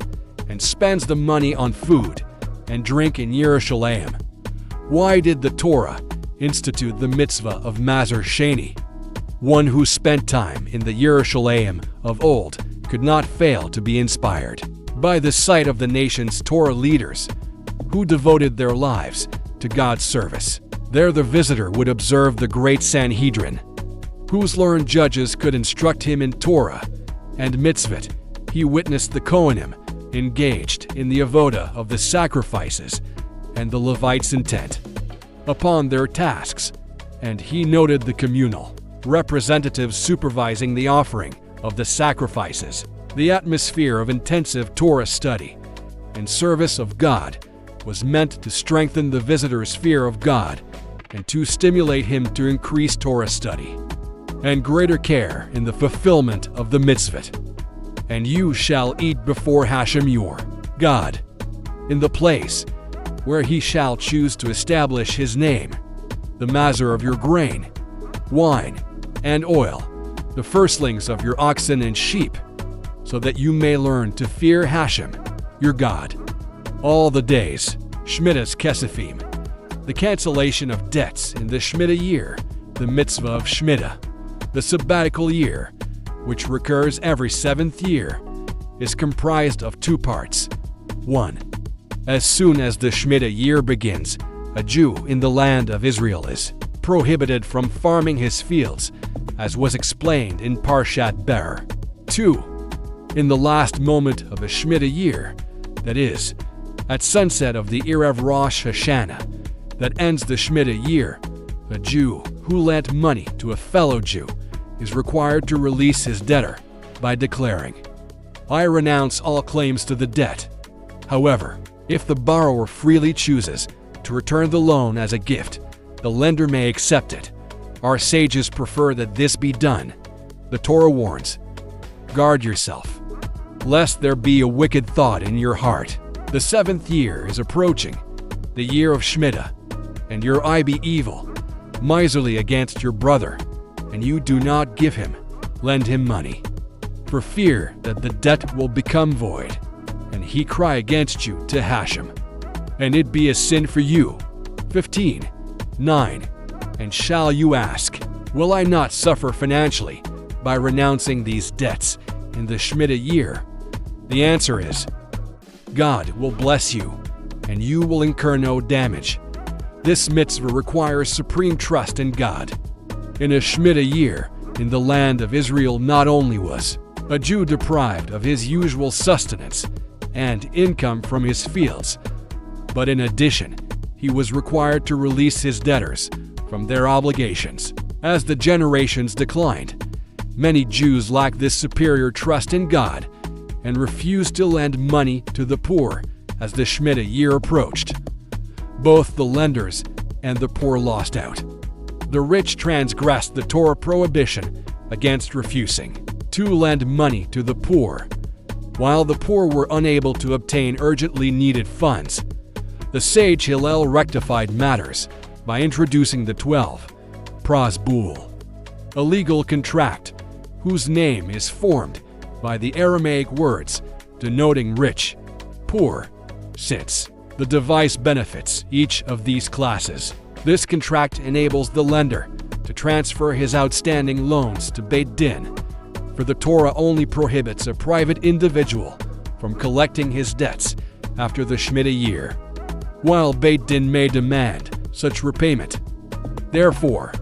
and spends the money on food and drink in Yerushalayim. Why did the Torah institute the mitzvah of Mazer Sheni? One who spent time in the Yerushalayim of old could not fail to be inspired by the sight of the nation's Torah leaders who devoted their lives to God's service. There the visitor would observe the great Sanhedrin, whose learned judges could instruct him in Torah and mitzvot. He witnessed the Kohanim engaged in the avoda of the sacrifices and the Levites' intent upon their tasks, and he noted the communal representatives supervising the offering of the sacrifices. The atmosphere of intensive Torah study and service of God was meant to strengthen the visitor's fear of God and to stimulate him to increase Torah study and greater care in the fulfillment of the mitzvot. And you shall eat before Hashem your God, in the place where he shall choose to establish his name, the mazer of your grain, wine, and oil, the firstlings of your oxen and sheep, so that you may learn to fear Hashem, your God, all the days. Shmitas Kesefim, the cancellation of debts in the Shemitah year, the mitzvah of Shemitah, the sabbatical year, which recurs every 7th year, is comprised of 2 parts. 1. As soon as the Shemitah year begins, a Jew in the land of Israel is prohibited from farming his fields, as was explained in Parashat Re'eh. 2. In the last moment of a Shemitah year, that is, at sunset of the Erev Rosh Hashanah, that ends the Shemitah year, a Jew who lent money to a fellow Jew is required to release his debtor by declaring, "I renounce all claims to the debt." However, if the borrower freely chooses to return the loan as a gift, the lender may accept it. Our sages prefer that this be done. The Torah warns, "Guard yourself, lest there be a wicked thought in your heart." The 7th year is approaching, the year of Shemitah, and your eye be evil, miserly against your brother, and you do not give him, lend him money, for fear that the debt will become void, and he cry against you to Hashem, and it be a sin for you. 15:9. And shall you ask, will I not suffer financially by renouncing these debts in the Shemitah year? The answer is, God will bless you, and you will incur no damage. This mitzvah requires supreme trust in God. In a Shemitah year, in the land of Israel, not only was a Jew deprived of his usual sustenance and income from his fields, but in addition, he was required to release his debtors from their obligations. As the generations declined, many Jews lacked this superior trust in God and refused to lend money to the poor as the Shemitah year approached. Both the lenders and the poor lost out. The rich transgressed the Torah prohibition against refusing to lend money to the poor, while the poor were unable to obtain urgently needed funds. The sage Hillel rectified matters by introducing the 12 pras bul, a legal contract whose name is formed by the Aramaic words denoting rich, poor, since the device benefits each of these classes. This contract enables the lender to transfer his outstanding loans to Beit Din, for the Torah only prohibits a private individual from collecting his debts after the Shemitah year, while Beit Din may demand such repayment. Therefore,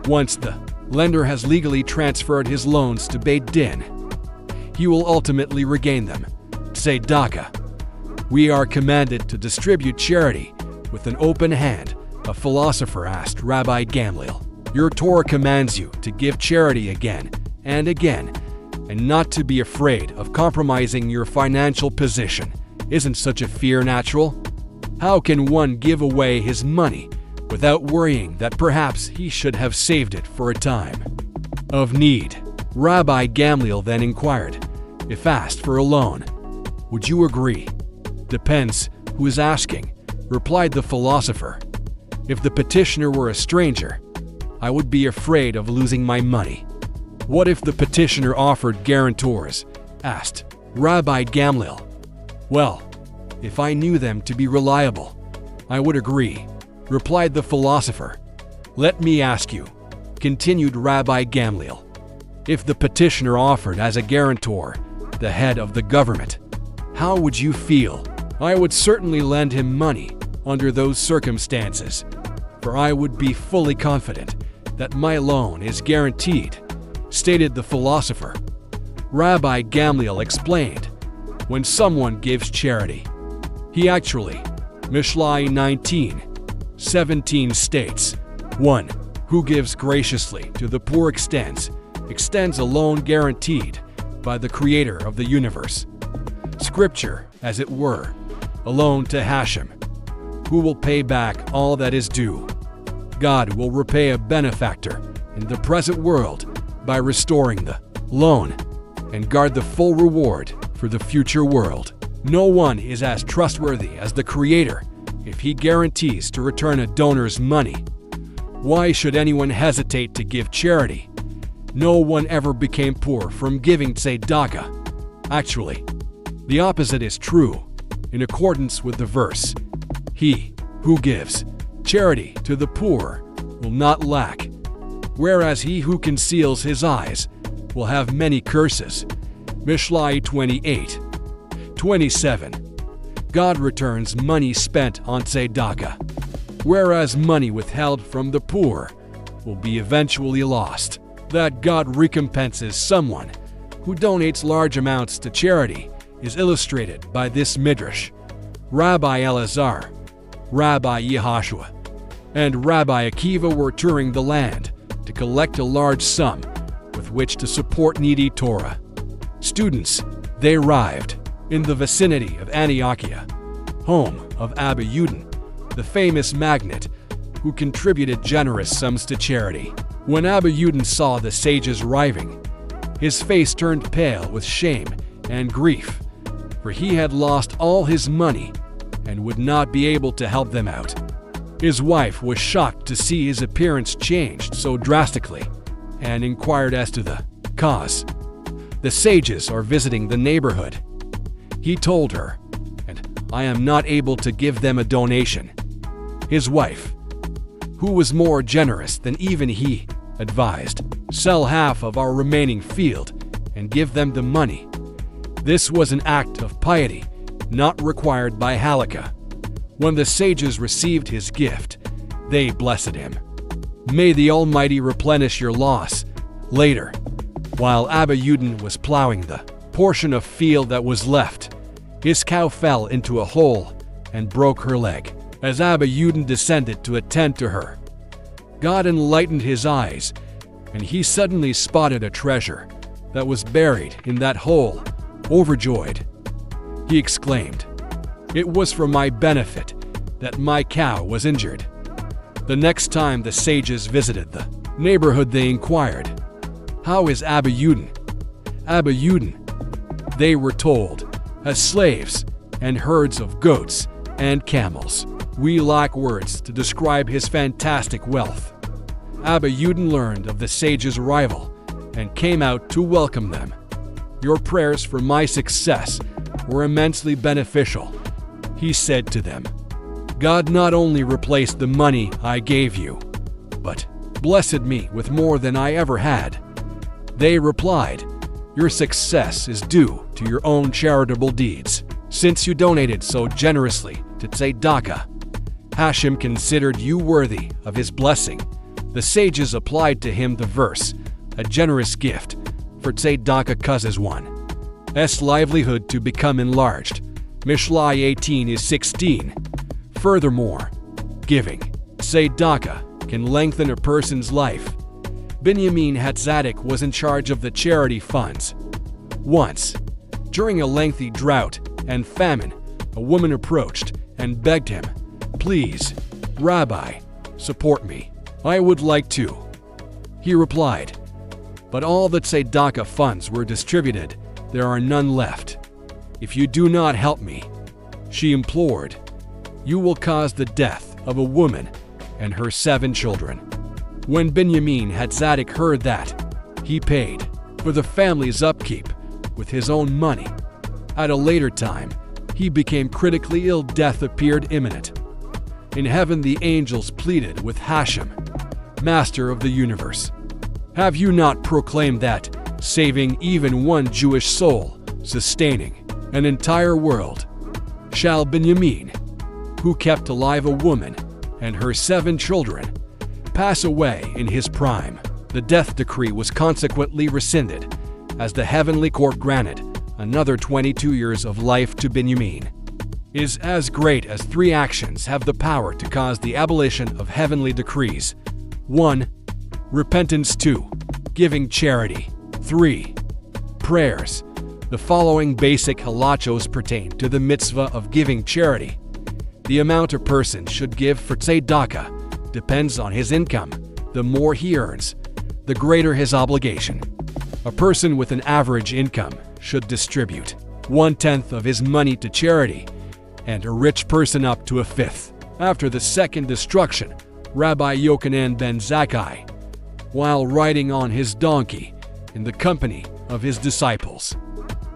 once the lender has legally transferred his loans to Beit Din, he will ultimately regain them. Tzedakah. We are commanded to distribute charity with an open hand, a philosopher asked Rabbi Gamliel. Your Torah commands you to give charity again and again, and not to be afraid of compromising your financial position. Isn't such a fear natural? How can one give away his money without worrying that perhaps he should have saved it for a time of need? Rabbi Gamliel then inquired, if asked for a loan, would you agree? Depends who is asking, replied the philosopher. If the petitioner were a stranger, I would be afraid of losing my money. What if the petitioner offered guarantors? Asked Rabbi Gamliel. Well, if I knew them to be reliable, I would agree, replied the philosopher. Let me ask you, continued Rabbi Gamliel, if the petitioner offered as a guarantor the head of the government, how would you feel? I would certainly lend him money under those circumstances, for I would be fully confident that my loan is guaranteed, stated the philosopher. Rabbi Gamliel explained, when someone gives charity, he actually, Mishlai 19:17 states, 1. Who gives graciously to the poor extends a loan guaranteed by the Creator of the universe. Scripture, as it were, a loan to Hashem, who will pay back all that is due. God will repay a benefactor in the present world by restoring the loan and guard the full reward for the future world. No one is as trustworthy as the Creator if he guarantees to return a donor's money. Why should anyone hesitate to give charity? No one ever became poor from giving tzedakah. Actually, the opposite is true. In accordance with the verse, he who gives charity to the poor will not lack, whereas he who conceals his eyes will have many curses. Mishlai 28:27. God returns money spent on tzedakah, whereas money withheld from the poor will be eventually lost. That God recompenses someone who donates large amounts to charity is illustrated by this Midrash. Rabbi Elazar, Rabbi Yehoshua, and Rabbi Akiva were touring the land to collect a large sum with which to support needy Torah students. They arrived in the vicinity of Antiochia, home of Abba Yudin, the famous magnate who contributed generous sums to charity. When Abba Yudin saw the sages arriving, his face turned pale with shame and grief, for he had lost all his money and would not be able to help them out. His wife was shocked to see his appearance changed so drastically and inquired as to the cause. The sages are visiting the neighborhood, he told her, and I am not able to give them a donation. His wife, who was more generous than even he, advised, sell half of our remaining field and give them the money. This was an act of piety, not required by halakha. When the sages received his gift, they blessed him. May the Almighty replenish your loss. Later, while Abba Yudin was plowing the portion of field that was left, his cow fell into a hole and broke her leg. As Abba Yudin descended to attend to her, God enlightened his eyes, and he suddenly spotted a treasure that was buried in that hole. Overjoyed, he exclaimed, "It was for my benefit that my cow was injured." The next time the sages visited the neighborhood, they inquired, "How is Abba Yudin?" Abba Yudin, they were told, has slaves and herds of goats and camels. We lack words to describe his fantastic wealth. Abba Yudin learned of the sages' arrival and came out to welcome them. Your prayers for my success were immensely beneficial. He said to them, God not only replaced the money I gave you, but blessed me with more than I ever had. They replied, Your success is due to your own charitable deeds, since you donated so generously to tzedakah. Hashem considered you worthy of his blessing. The sages applied to him the verse, a generous gift, for tzedakah causes one's livelihood to become enlarged. Mishlai 18:16. Furthermore, giving tzedakah can lengthen a person's life. Binyamin Hatzadik was in charge of the charity funds. Once, during a lengthy drought and famine, a woman approached and begged him, Please, Rabbi, support me. I would like to. He replied, But all the tzedakah funds were distributed. There are none left. If you do not help me, she implored, you will cause the death of a woman and her 7 children. When Binyamin Hatzadik heard that, he paid for the family's upkeep with his own money. At a later time, he became critically ill. Death appeared imminent. In heaven, the angels pleaded with Hashem, Master of the universe, have you not proclaimed that, saving even one Jewish soul, sustaining an entire world? Shall Binyamin, who kept alive a woman and her 7 children, pass away in his prime? The death decree was consequently rescinded, as the heavenly court granted another 22 years of life to Binyamin. Is as great as 3 actions have the power to cause the abolition of heavenly decrees. 1. Repentance. 2. Giving charity. 3. Prayers. The following basic halachos pertain to the mitzvah of giving charity. The amount a person should give for tzedakah depends on his income. The more he earns, the greater his obligation. A person with an average income should distribute 1/10 of his money to charity, and a rich person up to 1/5. After the second destruction, Rabbi Yochanan ben Zakkai, while riding on his donkey in the company of his disciples,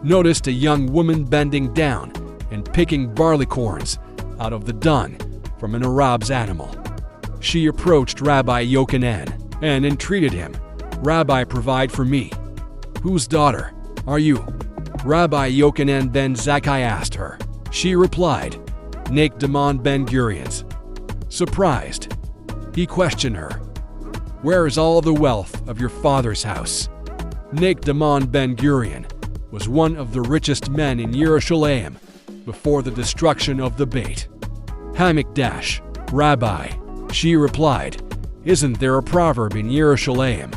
noticed a young woman bending down and picking barley corns out of the dung from an Arab's animal. She approached Rabbi Yochanan and entreated him, Rabbi, provide for me. Whose daughter are you? Rabbi Yochanan ben Zakkai asked her. She replied, Nake Damon ben Gurion's. Surprised, he questioned her, where is all the wealth of your father's house? Nake Damon ben Gurion was one of the richest men in Yerushalayim before the destruction of the Beit Hamikdash. Rabbi, she replied, isn't there a proverb in Yerushalayim?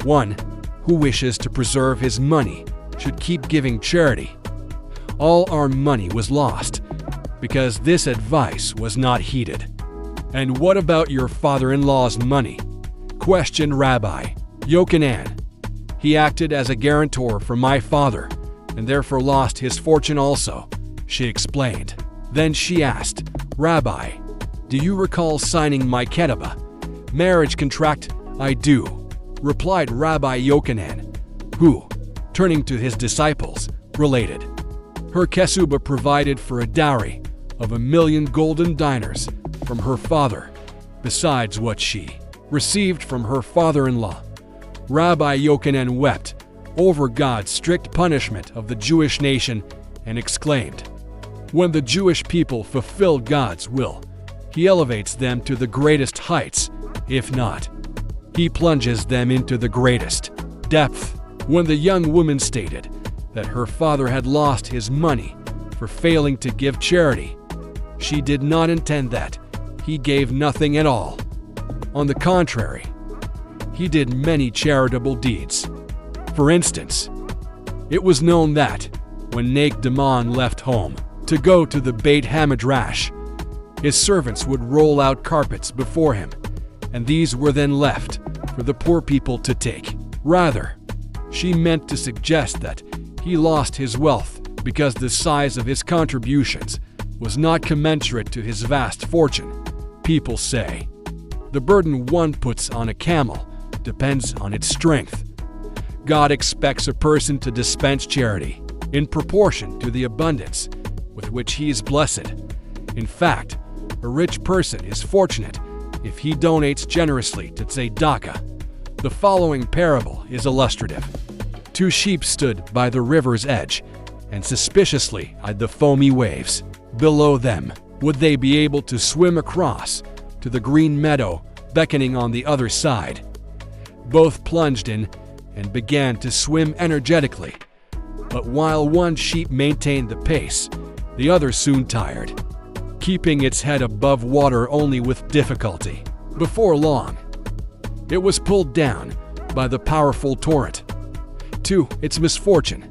One who wishes to preserve his money should keep giving charity. All our money was lost because this advice was not heeded. And what about your father-in-law's money? Questioned Rabbi Yochanan. He acted as a guarantor for my father and therefore lost his fortune also, she explained. Then she asked, Rabbi, do you recall signing my ketubah, marriage contract? I do, replied Rabbi Yochanan, who, turning to his disciples, related. Her ketubah provided for a dowry of 1,000,000 golden dinars from her father, besides what she received from her father-in-law. Rabbi Yochanan wept over God's strict punishment of the Jewish nation and exclaimed, when the Jewish people fulfill God's will, he elevates them to the greatest heights. If not, he plunges them into the greatest depth. When the young woman stated that her father had lost his money for failing to give charity, she did not intend that he gave nothing at all. On the contrary, he did many charitable deeds. For instance, it was known that when Nake Damon left home to go to the Beit Midrash, his servants would roll out carpets before him, and these were then left for the poor people to take. Rather, she meant to suggest that he lost his wealth because the size of his contributions was not commensurate to his vast fortune. People say, the burden one puts on a camel depends on its strength. God expects a person to dispense charity in proportion to the abundance with which he is blessed. In fact, a rich person is fortunate if he donates generously to tzedakah. The following parable is illustrative. 2 sheep stood by the river's edge and suspiciously eyed the foamy waves below them. Would they be able to swim across to the green meadow beckoning on the other side? Both plunged in and began to swim energetically. But while one sheep maintained the pace, the other soon tired, keeping its head above water only with difficulty. Before long, it was pulled down by the powerful torrent. To its misfortune,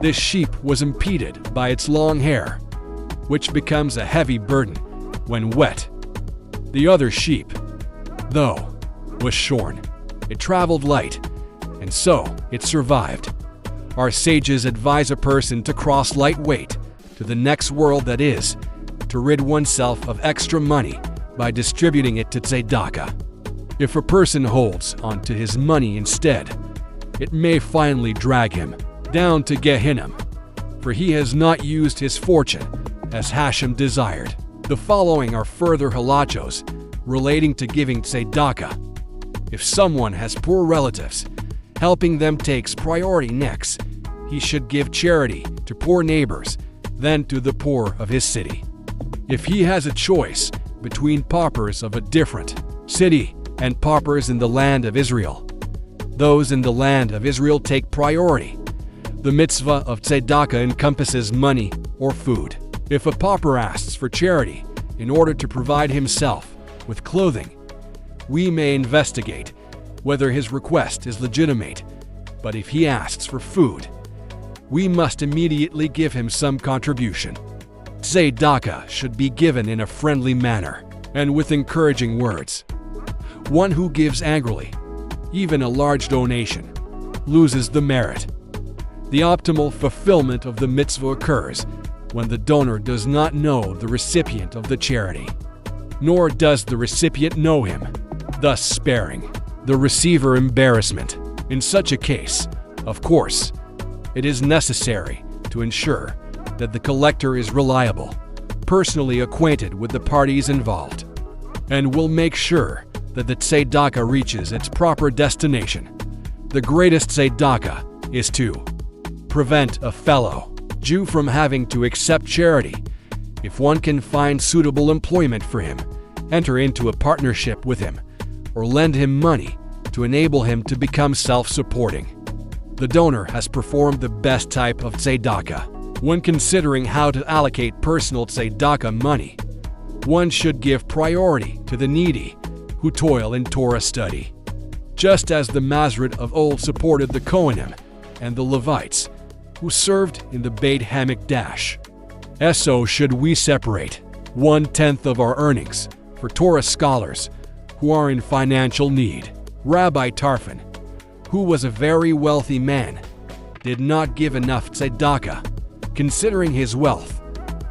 this sheep was impeded by its long hair, which becomes a heavy burden when wet. The other sheep, though, was shorn. It traveled light, and so it survived. Our sages advise a person to cross lightweight to the next world, that is, to rid oneself of extra money by distributing it to tzedakah. If a person holds on to his money instead, it may finally drag him down to Gehinnom, for he has not used his fortune as Hashem desired. The following are further halachos relating to giving tzedakah. If someone has poor relatives, helping them takes priority next. He should give charity to poor neighbors, then to the poor of his city. If he has a choice between paupers of a different city and paupers in the land of Israel, those in the land of Israel take priority. The mitzvah of tzedakah encompasses money or food. If a pauper asks for charity in order to provide himself with clothing, we may investigate whether his request is legitimate. But if he asks for food, we must immediately give him some contribution. Tzedakah should be given in a friendly manner and with encouraging words. One who gives angrily, even a large donation, loses the merit. The optimal fulfillment of the mitzvah occurs when the donor does not know the recipient of the charity, nor does the recipient know him, thus sparing the receiver embarrassment. In such a case, of course, it is necessary to ensure that the collector is reliable, personally acquainted with the parties involved, and will make sure that the tzedakah reaches its proper destination. The greatest tzedakah is to prevent a fellow Jew from having to accept charity. If one can find suitable employment for him, enter into a partnership with him, or lend him money to enable him to become self-supporting, the donor has performed the best type of tzedakah. When considering how to allocate personal tzedakah money, one should give priority to the needy who toil in Torah study. Just as the Masrid of old supported the Kohanim and the Levites who served in the Beit Hamikdash, so should we separate 1/10 of our earnings for Torah scholars who are in financial need. Rabbi Tarfon, who was a very wealthy man, did not give enough tzedakah. Considering his wealth,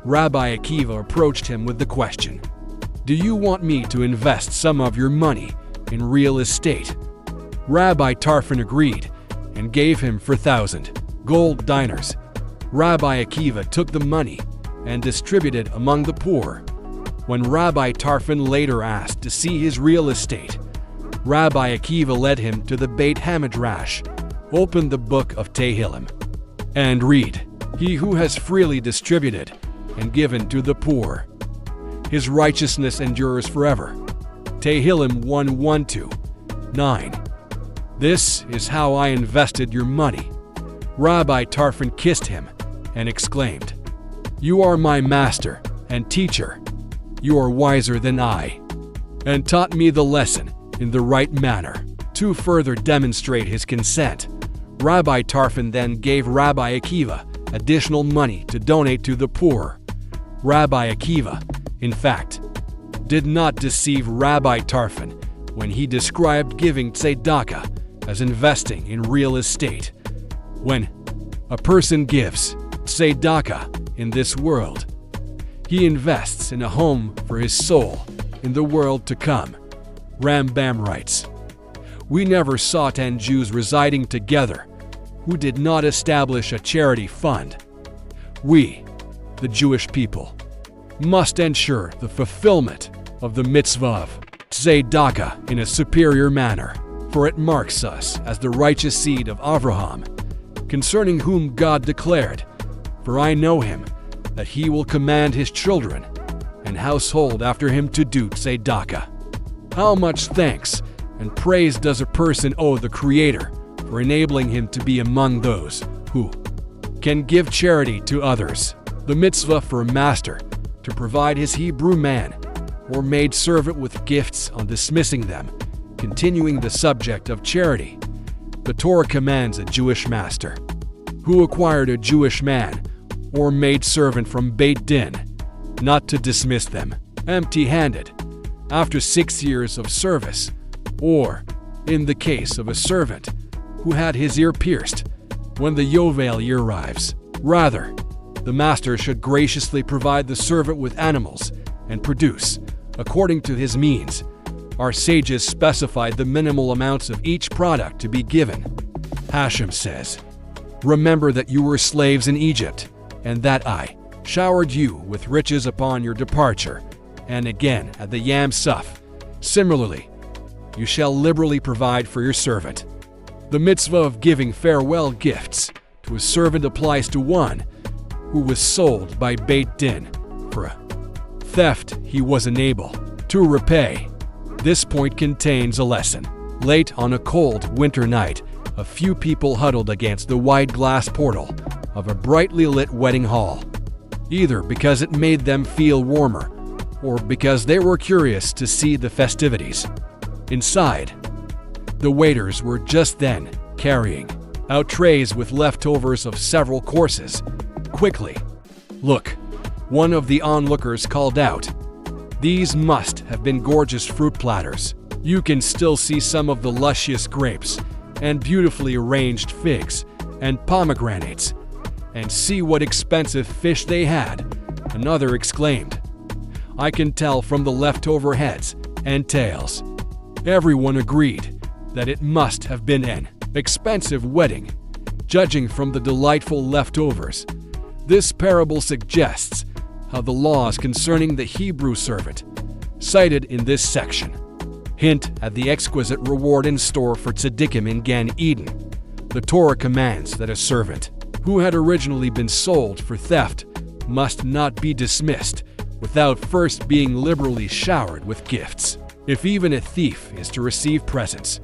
Rabbi Akiva approached him with the question, "Do you want me to invest some of your money in real estate?" Rabbi Tarfon agreed and gave him 4,000 gold dinars. Rabbi Akiva took the money and distributed among the poor. When Rabbi Tarfon later asked to see his real estate, Rabbi Akiva led him to the Beit Hamidrash, open the book of Tehillim, and read, "He who has freely distributed and given to the poor, his righteousness endures forever." Tehillim 1:1-9. "This is how I invested your money." Rabbi Tarfon kissed him and exclaimed, "You are my master and teacher. You are wiser than I, and taught me the lesson in the right manner." To further demonstrate his consent, Rabbi Tarfon then gave Rabbi Akiva additional money to donate to the poor. Rabbi Akiva, in fact, did not deceive Rabbi Tarfon when he described giving tzedakah as investing in real estate. When a person gives tzedakah in this world, he invests in a home for his soul in the world to come. Rambam writes, "We never saw 10 Jews residing together who did not establish a charity fund. We, the Jewish people, must ensure the fulfillment of the mitzvah of tzedakah in a superior manner, for it marks us as the righteous seed of Abraham, concerning whom God declared, "For I know him, that he will command his children and household after him to do tzedakah." How much thanks and praise does a person owe the Creator for enabling him to be among those who can give charity to others? The mitzvah for a master to provide his Hebrew man or maid servant with gifts on dismissing them, continuing the subject of charity. The Torah commands a Jewish master who acquired a Jewish man or maid servant from Beit Din not to dismiss them empty-handed after 6 years of service, or, in the case of a servant who had his ear pierced, when the Yovel year arrives. Rather, the master should graciously provide the servant with animals and produce, according to his means. Our sages specified the minimal amounts of each product to be given. Hashem says, "Remember that you were slaves in Egypt, and that I showered you with riches upon your departure, and again at the Yam Suf. Similarly, you shall liberally provide for your servant." The mitzvah of giving farewell gifts to a servant applies to one who was sold by Beit Din for a theft he was unable to repay. This point contains a lesson. Late on a cold winter night, a few people huddled against the wide glass portal of a brightly lit wedding hall, either because it made them feel warmer or because they were curious to see the festivities. Inside, the waiters were just then carrying out trays with leftovers of several courses. "Quickly, look," one of the onlookers called out. These must have been gorgeous fruit platters. You can still see some of the luscious grapes and beautifully arranged figs and pomegranates. "And see what expensive fish they had," another exclaimed. "I can tell from the leftover heads and tails." Everyone agreed that it must have been an expensive wedding, judging from the delightful leftovers. This parable suggests how the laws concerning the Hebrew servant, cited in this section, hint at the exquisite reward in store for tzaddikim in Gan Eden. The Torah commands that a servant who had originally been sold for theft must not be dismissed without first being liberally showered with gifts. If even a thief is to receive presents,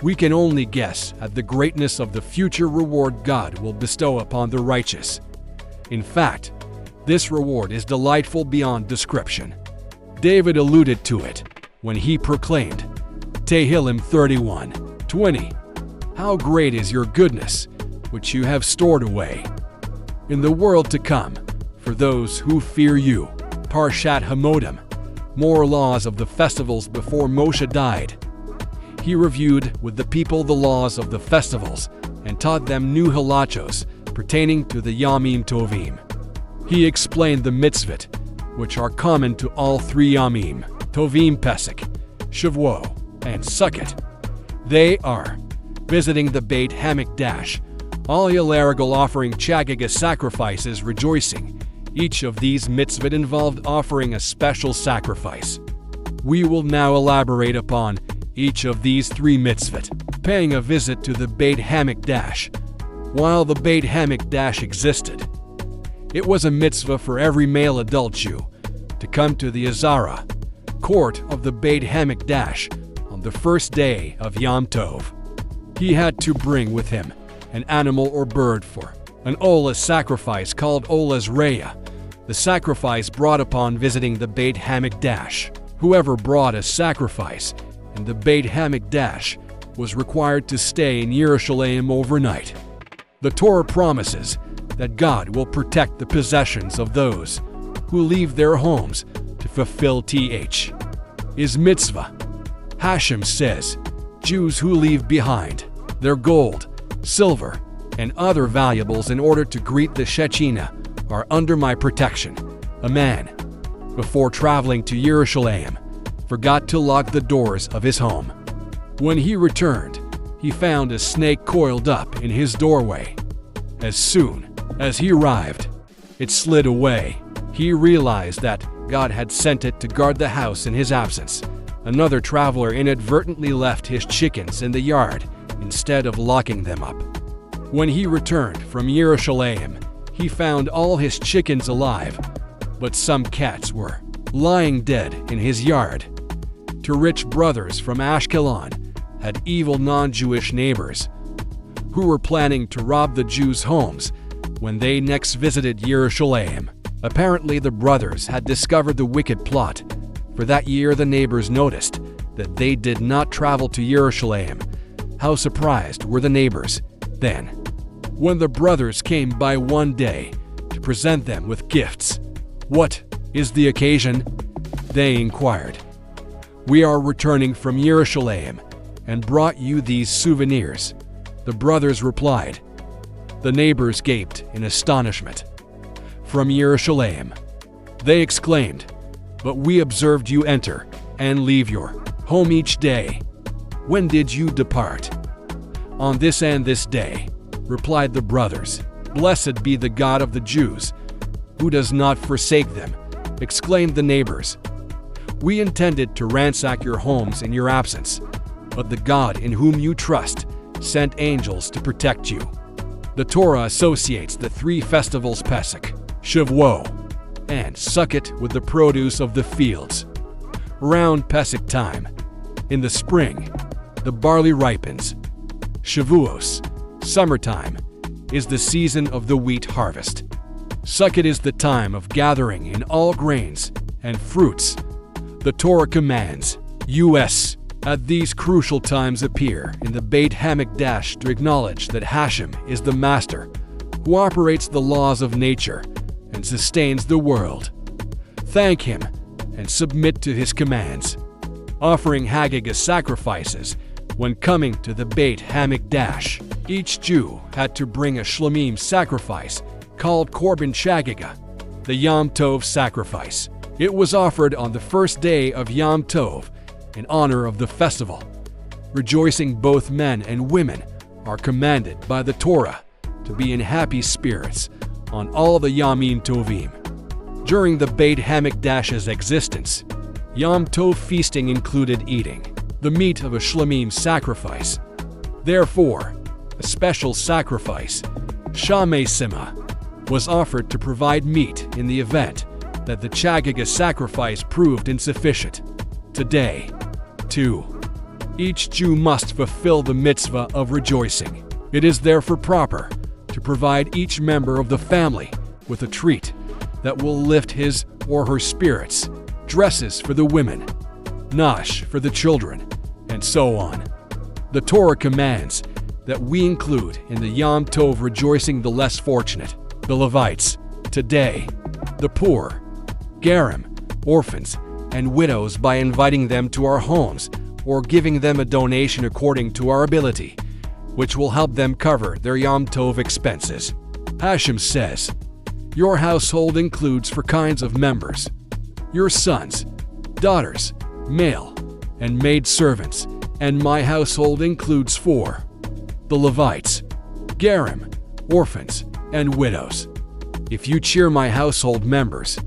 we can only guess at the greatness of the future reward God will bestow upon the righteous. In fact, this reward is delightful beyond description. David alluded to it when he proclaimed, Tehillim 31:20, "How great is your goodness, which you have stored away in the world to come for those who fear you." Parashat Hamodim, more laws of the festivals before Moshe died. He reviewed with the people the laws of the festivals and taught them new halachos pertaining to the Yamim Tovim. He explained the mitzvot, which are common to all three Yamim, Tovim Pesach, Shavuot, and Sukkot. They are visiting the Beit Hamikdash, all Yalarigal offering Chagiga sacrifices, rejoicing. Each of these mitzvot involved offering a special sacrifice. We will now elaborate upon each of these three mitzvot. Paying a visit to the Beit Hamikdash. While the Beit Hamikdash existed, it was a mitzvah for every male adult Jew to come to the Azara, court of the Beit Hamikdash, on the first day of Yom Tov. He had to bring with him an animal or bird for an Olah sacrifice called Olah's Re'eh, the sacrifice brought upon visiting the Beit Hamikdash. Whoever brought a sacrifice in the Beit Hamikdash was required to stay in Yerushalayim overnight. The Torah promises that God will protect the possessions of those who leave their homes to fulfill His mitzvah. Hashem says, Jews who leave behind their gold, silver, and other valuables in order to greet the Shekhinah are under my protection. A man, before traveling to Yerushalayim, forgot to lock the doors of his home. When he returned, he found a snake coiled up in his doorway. As soon as he arrived, it slid away. He realized that God had sent it to guard the house in his absence. Another traveler inadvertently left his chickens in the yard instead of locking them up. When he returned from Jerusalem, he found all his chickens alive, but some cats were lying dead in his yard. Two rich brothers from Ashkelon had evil non-Jewish neighbors who were planning to rob the Jews' homes when they next visited Jerusalem. Apparently, the brothers had discovered the wicked plot. For that year, the neighbors noticed that they did not travel to Jerusalem. How surprised were the neighbors then, when the brothers came by one day to present them with gifts. "What is the occasion?" they inquired. "We are returning from Jerusalem and brought you these souvenirs," the brothers replied. The neighbors gaped in astonishment. "From Jerusalem," they exclaimed, "but we observed you enter and leave your home each day. When did you depart?" "On this and this day," replied the brothers. "Blessed be the God of the Jews, who does not forsake them," exclaimed the neighbors. "We intended to ransack your homes in your absence, but the God in whom you trust sent angels to protect you." The Torah associates the three festivals Pesach, Shavuot, and Sukkot with the produce of the fields. Around Pesach time, in the spring, the barley ripens. Shavuos, summertime, is the season of the wheat harvest. Sukkot is the time of gathering in all grains and fruits. The Torah commands us at these crucial times appear in the Beit Hamikdash to acknowledge that Hashem is the master who operates the laws of nature and sustains the world. Thank him and submit to his commands. Offering Haggadah sacrifices when coming to the Beit Hamikdash. Each Jew had to bring a Shlamim sacrifice called Korban Chagiga, the Yom Tov sacrifice. It was offered on the first day of Yom Tov in honor of the festival. Rejoicing, both men and women are commanded by the Torah to be in happy spirits on all the Yamim Tovim. During the Beit Hamikdash's existence, Yom Tov feasting included eating the meat of a Shlamim sacrifice. Therefore, a special sacrifice, Shamei Sima, was offered to provide meat in the event that the Chagiga sacrifice proved insufficient. Today, too, each Jew must fulfill the mitzvah of rejoicing. It is therefore proper to provide each member of the family with a treat that will lift his or her spirits, dresses for the women, nash for the children, and so on. The Torah commands that we include in the Yom Tov rejoicing the less fortunate, the Levites, today, the poor, Gerim, orphans, and widows by inviting them to our homes or giving them a donation according to our ability, which will help them cover their Yom Tov expenses. Hashem says, "Your household includes four kinds of members: your sons, daughters, male, and maid servants, and my household includes four: the Levites, Gerim, orphans, and widows. If you cheer my household members,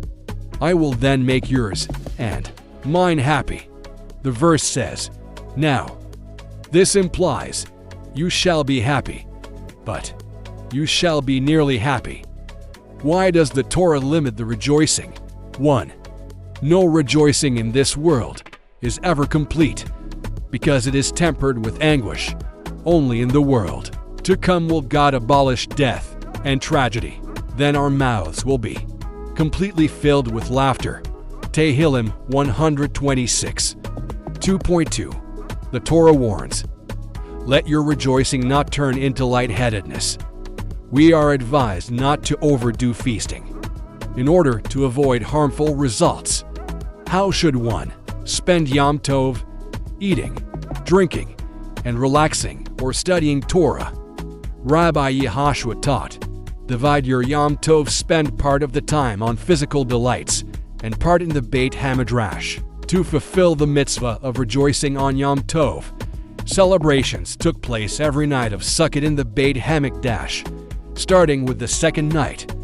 I will then make yours and mine happy." The verse says, "Now, this implies you shall be happy, but you shall be nearly happy." Why does the Torah limit the rejoicing? 1. No rejoicing in this world is ever complete, because it is tempered with anguish. Only in the world to come will God abolish death and tragedy. Then our mouths will be completely filled with laughter. Tehillim 126. 2.2. The Torah warns, "Let your rejoicing not turn into lightheadedness." We are advised not to overdo feasting in order to avoid harmful results. How should one spend Yom Tov? Eating, drinking, and relaxing or studying Torah. Rabbi Yehoshua taught, "Divide your Yom Tov, spend part of the time on physical delights and part in the Beit Hamidrash." To fulfill the mitzvah of rejoicing on Yom Tov, Celebrations took place every night of Sukkot in the Beit Hamikdash, starting with the second night.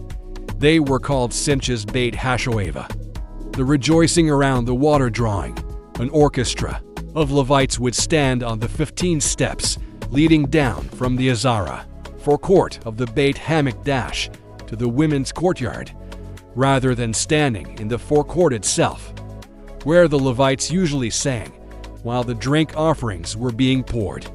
They were called Simchas Beit Hashoeva. The rejoicing around the water drawing, an orchestra of Levites would stand on the 15 steps leading down from the Azara forecourt of the Beit Hamikdash to the women's courtyard, rather than standing in the forecourt itself, where the Levites usually sang while the drink offerings were being poured.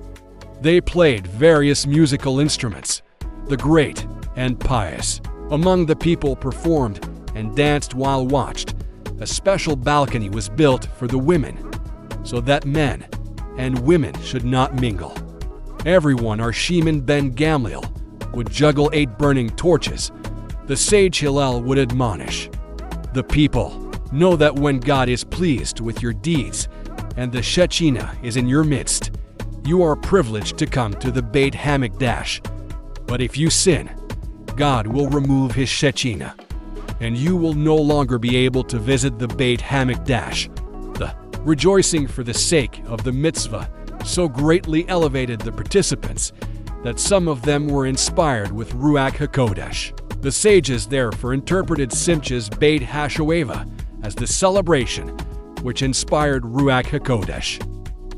They played various musical instruments. The great and pious among the people performed and danced while watched. A special balcony was built for the women, so that men and women should not mingle. Everyone, our Shimon ben Gamliel, would juggle 8 burning torches. The sage Hillel would admonish, "The people, know that when God is pleased with your deeds and the Shekinah is in your midst, you are privileged to come to the Beit Hamikdash. But if you sin, God will remove his Shekinah, and you will no longer be able to visit the Beit Hamikdash." The rejoicing for the sake of the mitzvah so greatly elevated the participants that some of them were inspired with Ruach HaKodesh. The sages therefore interpreted Simchas Beit Hashoeva as the celebration which inspired Ruach HaKodesh.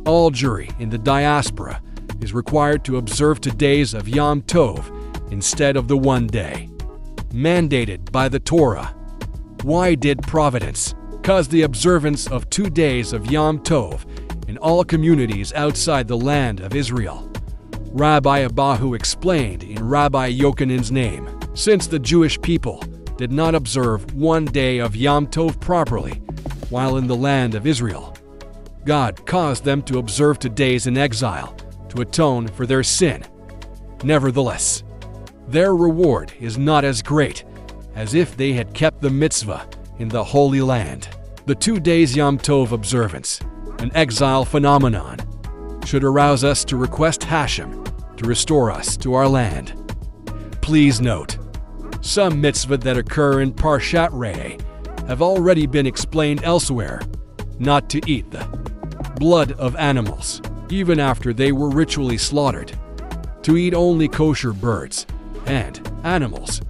All Jewry in the diaspora is required to observe 2 days of Yom Tov instead of the 1 day, mandated by the Torah. Why did Providence cause the observance of 2 days of Yom Tov in all communities outside the land of Israel? Rabbi Abahu explained in Rabbi Yochanan's name, since the Jewish people did not observe 1 day of Yom Tov properly while in the land of Israel, God caused them to observe 2 days in exile to atone for their sin. Nevertheless, their reward is not as great as if they had kept the mitzvah in the Holy Land. The 2 days Yom Tov observance, an exile phenomenon, should arouse us to request Hashem to restore us to our land. Please note, some mitzvah that occur in Parashat Re'eh have already been explained elsewhere: not to eat the blood of animals, even after they were ritually slaughtered, to eat only kosher birds and animals.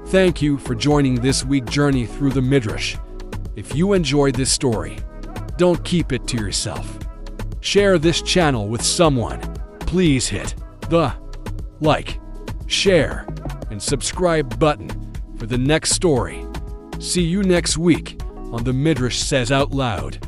Thank you for joining this week's journey through the Midrash. If you enjoyed this story, don't keep it to yourself. Share this channel with someone. Please hit the like, share, and subscribe button for the next story. See you next week on the Midrash Says Out Loud.